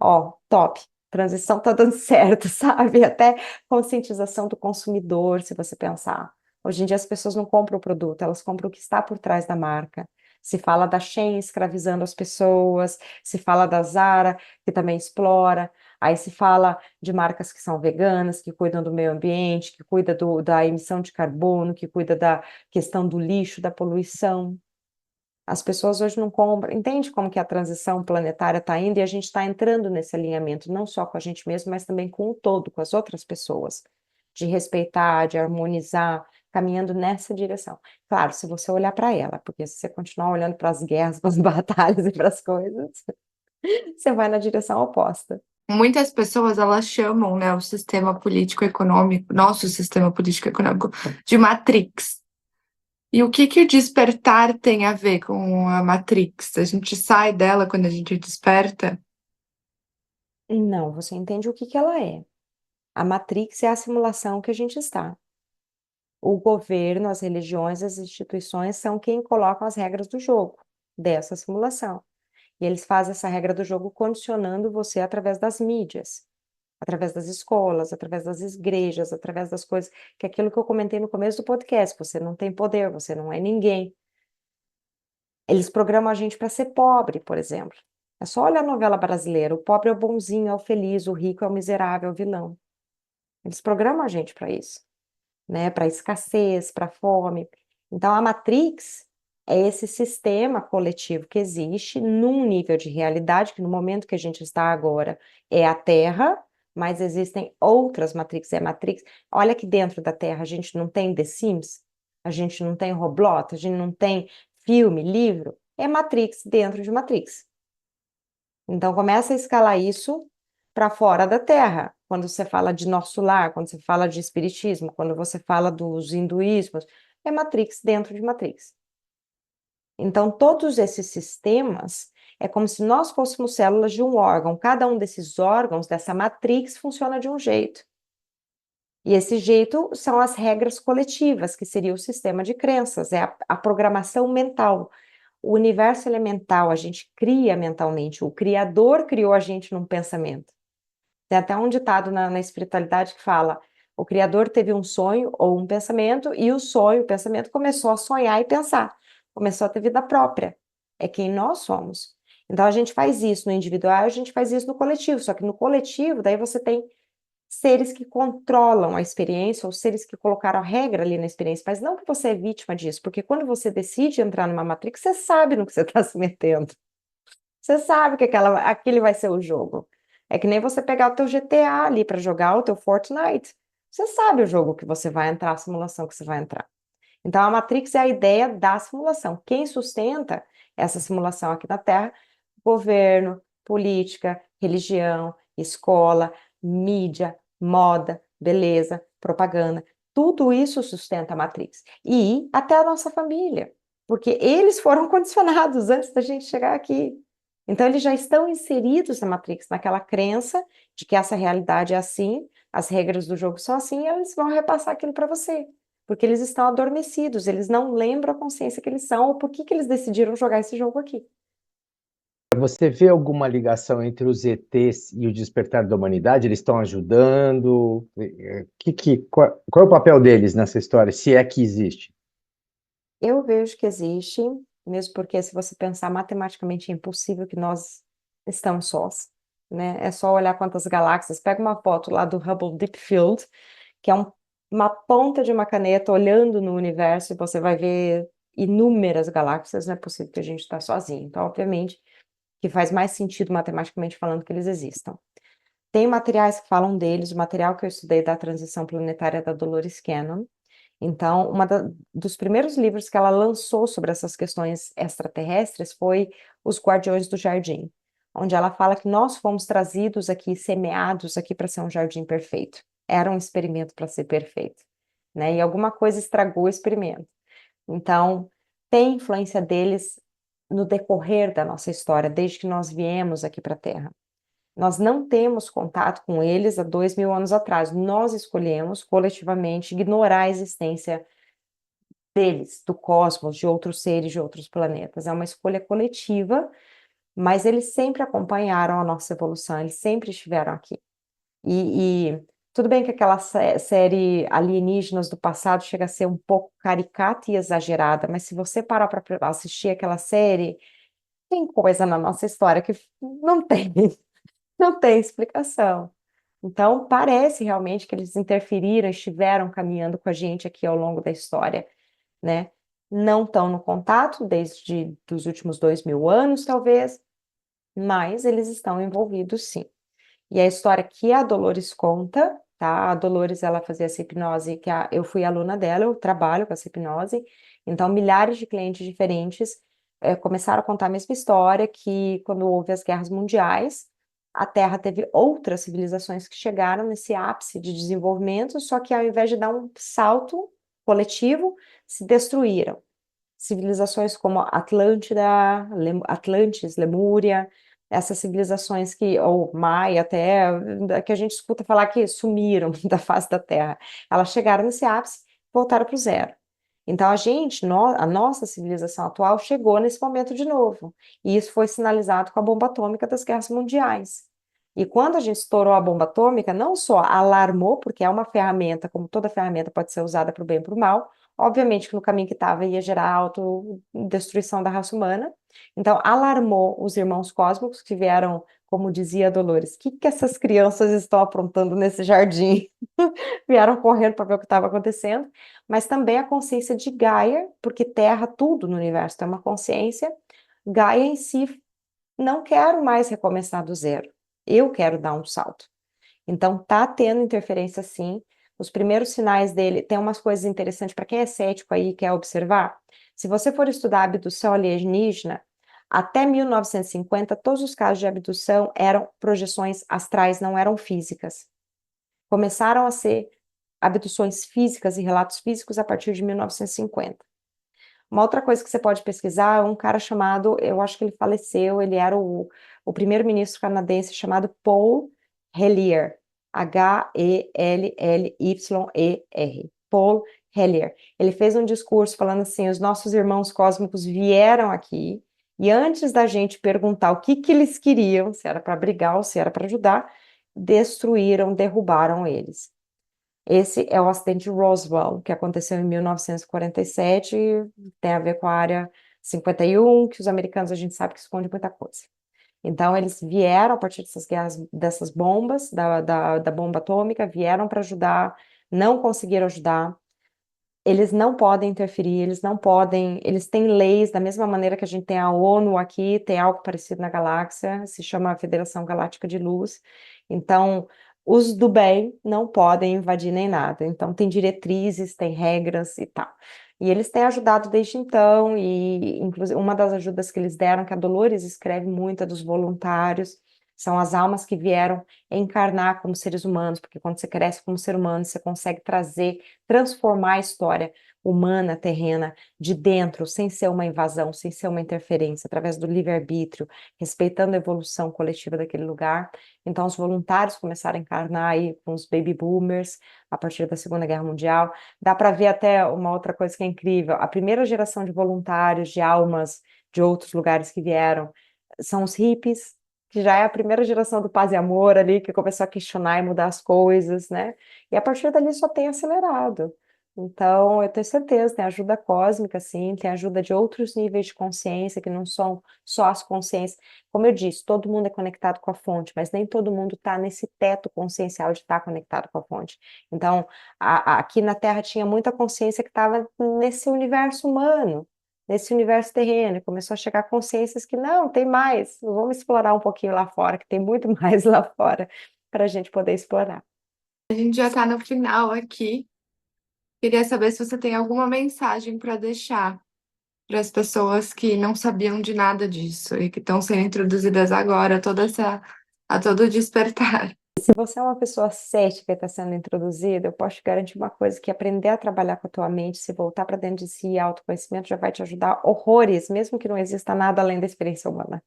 Ó, top. Transição tá dando certo, sabe? Até conscientização do consumidor, se você pensar. Hoje em dia as pessoas não compram o produto, elas compram o que está por trás da marca. Se fala da Shein escravizando as pessoas, se fala da Zara, que também explora, aí se fala de marcas que são veganas, que cuidam do meio ambiente, que cuidam da emissão de carbono, que cuidam da questão do lixo, da poluição. As pessoas hoje não compram, entende como que a transição planetária está indo e a gente está entrando nesse alinhamento, não só com a gente mesmo, mas também com o todo, com as outras pessoas, de respeitar, de harmonizar, caminhando nessa direção. Claro, se você olhar para ela, porque se você continuar olhando para as guerras, para as batalhas e para as coisas, você vai na direção oposta. Muitas pessoas elas chamam, né, o sistema político-econômico, nosso sistema político-econômico, de Matrix. E o que que o despertar tem a ver com a Matrix? A gente sai dela quando a gente desperta? Não, você entende o que que ela é. A Matrix é a simulação que a gente está. O governo, as religiões, as instituições são quem colocam as regras do jogo dessa simulação. E eles fazem essa regra do jogo condicionando você através das mídias, através das escolas, através das igrejas, através das coisas, que é aquilo que eu comentei no começo do podcast, você não tem poder, você não é ninguém. Eles programam a gente para ser pobre, por exemplo. É só olhar a novela brasileira, o pobre é o bonzinho, é o feliz, o rico é o miserável, é o vilão. Eles programam a gente para isso, né? Para escassez, para fome. Então a Matrix é esse sistema coletivo que existe num nível de realidade que no momento que a gente está agora é a Terra, mas existem outras Matrix, é Matrix. Olha que dentro da Terra a gente não tem The Sims, a gente não tem Roblox, a gente não tem filme, livro, é Matrix dentro de Matrix. Então começa a escalar isso para fora da Terra. Quando você fala de nosso lar, quando você fala de espiritismo, quando você fala dos hinduísmos, é Matrix dentro de Matrix. Então, todos esses sistemas é como se nós fôssemos células de um órgão. Cada um desses órgãos, dessa matrix, funciona de um jeito. E esse jeito são as regras coletivas, que seria o sistema de crenças, é a programação mental. O universo elemental, a gente cria mentalmente. O Criador criou a gente num pensamento. Tem até um ditado na espiritualidade que fala: o Criador teve um sonho ou um pensamento, e o sonho, o pensamento, começou a sonhar e pensar. Começou a ter vida própria. É quem nós somos. Então a gente faz isso no individual, a gente faz isso no coletivo. Só que no coletivo, daí você tem seres que controlam a experiência, ou seres que colocaram a regra ali na experiência, mas não que você é vítima disso, porque quando você decide entrar numa matrix, você sabe no que você está se metendo. Você sabe que aquele vai ser o jogo. É que nem você pegar o teu GTA ali para jogar o teu Fortnite. Você sabe o jogo que você vai entrar, a simulação que você vai entrar. Então, a Matrix é a ideia da simulação. Quem sustenta essa simulação aqui na Terra? Governo, política, religião, escola, mídia, moda, beleza, propaganda. Tudo isso sustenta a Matrix. E até a nossa família. Porque eles foram condicionados antes da gente chegar aqui. Então, eles já estão inseridos na Matrix, naquela crença de que essa realidade é assim, as regras do jogo são assim, e eles vão repassar aquilo para você. Porque eles estão adormecidos, eles não lembram a consciência que eles são, ou por que eles decidiram jogar esse jogo aqui. Você vê alguma ligação entre os ETs e o despertar da humanidade? Eles estão ajudando? Qual é o papel deles nessa história, se é que existe? Eu vejo que existe, mesmo porque se você pensar matematicamente é impossível que nós estamos sós, né? É só olhar quantas galáxias. Pega uma foto lá do Hubble Deep Field que é uma ponta de uma caneta olhando no universo, e você vai ver inúmeras galáxias, não é possível que a gente está sozinho. Então, obviamente, que faz mais sentido matematicamente falando que eles existam. Tem materiais que falam deles, o material que eu estudei da transição planetária da Dolores Cannon. Então, dos primeiros livros que ela lançou sobre essas questões extraterrestres foi Os Guardiões do Jardim, onde ela fala que nós fomos trazidos aqui, semeados aqui para ser um jardim perfeito. Era um experimento para ser perfeito, né? E alguma coisa estragou o experimento. Então, tem influência deles no decorrer da nossa história, desde que nós viemos aqui para a Terra. Nós não temos contato com eles há 2.000 anos atrás. Nós escolhemos coletivamente ignorar a existência deles, do cosmos, de outros seres, de outros planetas. É uma escolha coletiva, mas eles sempre acompanharam a nossa evolução, eles sempre estiveram aqui. E tudo bem que aquela série Alienígenas do passado chega a ser um pouco caricata e exagerada, mas se você parar para assistir aquela série, tem coisa na nossa história que não tem, não tem explicação. Então, parece realmente que eles interferiram, estiveram caminhando com a gente aqui ao longo da história, né? Não estão no contato desde os últimos 2.000 anos, talvez, mas eles estão envolvidos, sim. E a história que a Dolores conta, tá? A Dolores, ela fazia essa hipnose, eu fui aluna dela, eu trabalho com essa hipnose, então milhares de clientes diferentes começaram a contar a mesma história, que quando houve as guerras mundiais, a Terra teve outras civilizações que chegaram nesse ápice de desenvolvimento, só que ao invés de dar um salto coletivo, se destruíram. Civilizações como Atlântida, Atlantis, Lemúria, essas civilizações ou Maia até, que a gente escuta falar que sumiram da face da Terra. Elas chegaram nesse ápice e voltaram para o zero. Então, a nossa civilização atual chegou nesse momento de novo. E isso foi sinalizado com a bomba atômica das guerras mundiais. E quando a gente estourou a bomba atômica, não só alarmou, porque é uma ferramenta, como toda ferramenta pode ser usada para o bem e para o mal, obviamente que no caminho que estava ia gerar autodestruição da raça humana. Então, alarmou os irmãos cósmicos que vieram, como dizia a Dolores, o que essas crianças estão aprontando nesse jardim? Vieram correndo para ver o que estava acontecendo, mas também a consciência de Gaia, porque Terra, tudo no universo tem uma consciência. Gaia em si, não quero mais recomeçar do zero. Eu quero dar um salto. Então, tá tendo interferência sim. Os primeiros sinais dele, tem umas coisas interessantes para quem é cético aí e quer observar. Se você for estudar a abdução alienígena, até 1950, todos os casos de abdução eram projeções astrais, não eram físicas. Começaram a ser abduções físicas e relatos físicos a partir de 1950. Uma outra coisa que você pode pesquisar é um cara chamado, eu acho que ele faleceu, ele era o primeiro-ministro canadense chamado Paul Hellyer, Hellyer, Paul Hellyer. Ele fez um discurso falando assim, os nossos irmãos cósmicos vieram aqui, e antes da gente perguntar o que eles queriam, se era para brigar ou se era para ajudar, destruíram, derrubaram eles. Esse é o acidente de Roswell, que aconteceu em 1947, tem a ver com a área 51, que os americanos a gente sabe que esconde muita coisa. Então, eles vieram a partir dessas guerras, dessas bombas, da bomba atômica, vieram para ajudar, não conseguiram ajudar. Eles não podem interferir, eles não podem, eles têm leis, da mesma maneira que a gente tem a ONU aqui, tem algo parecido na galáxia, se chama Federação Galáctica de Luz. Então, os do bem não podem invadir nem nada. Então, tem diretrizes, tem regras e tal. E eles têm ajudado desde então, e inclusive uma das ajudas que eles deram, que a Dolores escreve muito, é dos voluntários, são as almas que vieram encarnar como seres humanos, porque quando você cresce como ser humano, você consegue transformar a história humana, terrena, de dentro, sem ser uma invasão, sem ser uma interferência, através do livre-arbítrio, respeitando a evolução coletiva daquele lugar. Então, os voluntários começaram a encarnar aí com os baby boomers, a partir da Segunda Guerra Mundial. Dá para ver até uma outra coisa que é incrível, a primeira geração de voluntários, de almas de outros lugares que vieram, são os hippies, que já é a primeira geração do paz e amor ali, que começou a questionar e mudar as coisas, né? E a partir dali só tem acelerado. Então, eu tenho certeza, tem ajuda cósmica, sim, tem ajuda de outros níveis de consciência, que não são só as consciências. Como eu disse, todo mundo é conectado com a fonte, mas nem todo mundo está nesse teto consciencial de estar conectado com a fonte. Então, aqui na Terra tinha muita consciência que estava nesse universo humano, nesse universo terreno, e começou a chegar consciências que não, tem mais, vamos explorar um pouquinho lá fora, que tem muito mais lá fora para a gente poder explorar. A gente já está no final aqui. Queria saber se você tem alguma mensagem para deixar para as pessoas que não sabiam de nada disso e que estão sendo introduzidas agora a todo despertar. Se você é uma pessoa cética e está sendo introduzida, eu posso te garantir uma coisa, que aprender a trabalhar com a tua mente, se voltar para dentro de si, autoconhecimento já vai te ajudar horrores, mesmo que não exista nada além da experiência humana.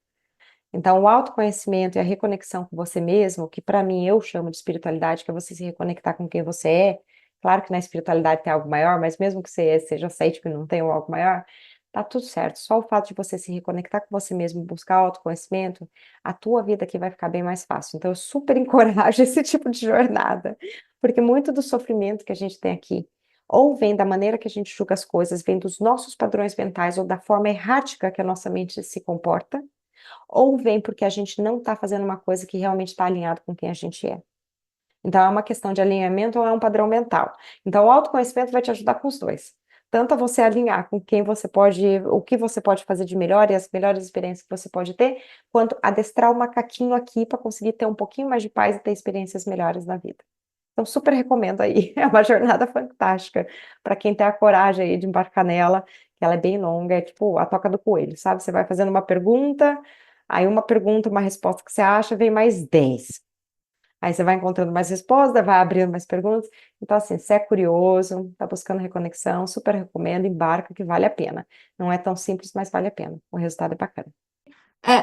Então, o autoconhecimento e a reconexão com você mesmo, que para mim eu chamo de espiritualidade, que é você se reconectar com quem você é. Claro que na espiritualidade tem algo maior, mas mesmo que você seja cético e não tenha algo maior, tá tudo certo. Só o fato de você se reconectar com você mesmo, buscar autoconhecimento, a tua vida aqui vai ficar bem mais fácil. Então, eu super encorajo esse tipo de jornada, porque muito do sofrimento que a gente tem aqui, ou vem da maneira que a gente julga as coisas, vem dos nossos padrões mentais, ou da forma errática que a nossa mente se comporta, ou vem porque a gente não está fazendo uma coisa que realmente está alinhado com quem a gente é. Então, é uma questão de alinhamento ou é um padrão mental. Então, o autoconhecimento vai te ajudar com os dois. Tanto a você alinhar com quem você pode, o que você pode fazer de melhor e as melhores experiências que você pode ter, quanto adestrar o macaquinho aqui para conseguir ter um pouquinho mais de paz e ter experiências melhores na vida. Então, super recomendo aí. É uma jornada fantástica para quem tem a coragem aí de embarcar nela, que ela é bem longa, é tipo a toca do coelho, sabe? Você vai fazendo uma pergunta, aí uma pergunta, uma resposta que você acha, vem mais 10. Aí você vai encontrando mais respostas, vai abrindo mais perguntas. Então, assim, se é curioso, tá buscando reconexão, super recomendo, embarca que vale a pena. Não é tão simples, mas vale a pena. O resultado é bacana.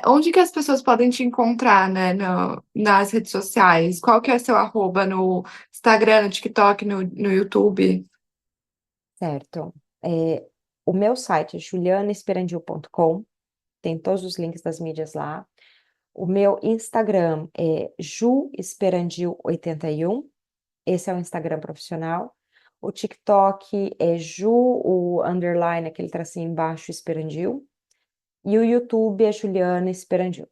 Onde que as pessoas podem te encontrar, né, nas redes sociais? Qual que é seu arroba no Instagram, no TikTok, no YouTube? Certo. É, o meu site é julianaesperandil.com, tem todos os links das mídias lá. O meu Instagram é juesperandil81, esse é o Instagram profissional. O TikTok é o underline, aquele tracinho embaixo, Esperandil. E o YouTube é Juliana Esperandil.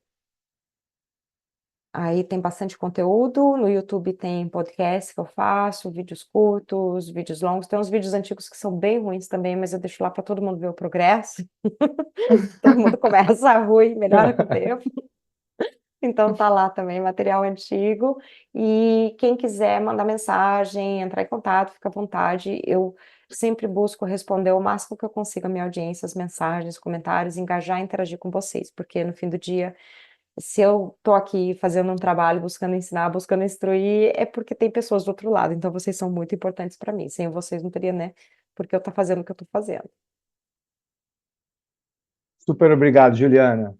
Aí tem bastante conteúdo. No YouTube tem podcast que eu faço, vídeos curtos, vídeos longos. Tem uns vídeos antigos que são bem ruins também, mas eu deixo lá para todo mundo ver o progresso. Todo mundo começa ruim, melhora com o tempo. Então tá lá também, material antigo. E quem quiser mandar mensagem, entrar em contato, fica à vontade. Eu sempre busco responder o máximo que eu consigo à minha audiência, as mensagens, comentários, engajar e interagir com vocês, porque no fim do dia, se eu tô aqui fazendo um trabalho, buscando ensinar, buscando instruir, é porque tem pessoas do outro lado. Então vocês são muito importantes para mim. Sem vocês não teria, né? Porque eu tô fazendo o que eu tô fazendo. Super obrigado, Juliana.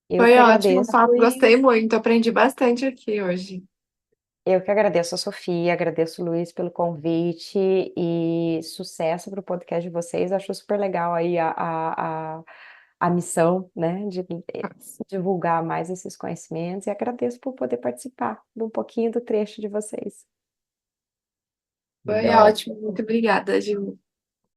Eu Foi que ótimo o agradeço. papo, gostei muito, aprendi bastante aqui hoje. Eu que agradeço a Sofia, agradeço o Luiz pelo convite e sucesso para o podcast de vocês. Acho super legal aí a missão, né, de divulgar mais esses conhecimentos e agradeço por poder participar de um pouquinho do trecho de vocês. Foi Legal. ótimo, muito obrigada, Ju.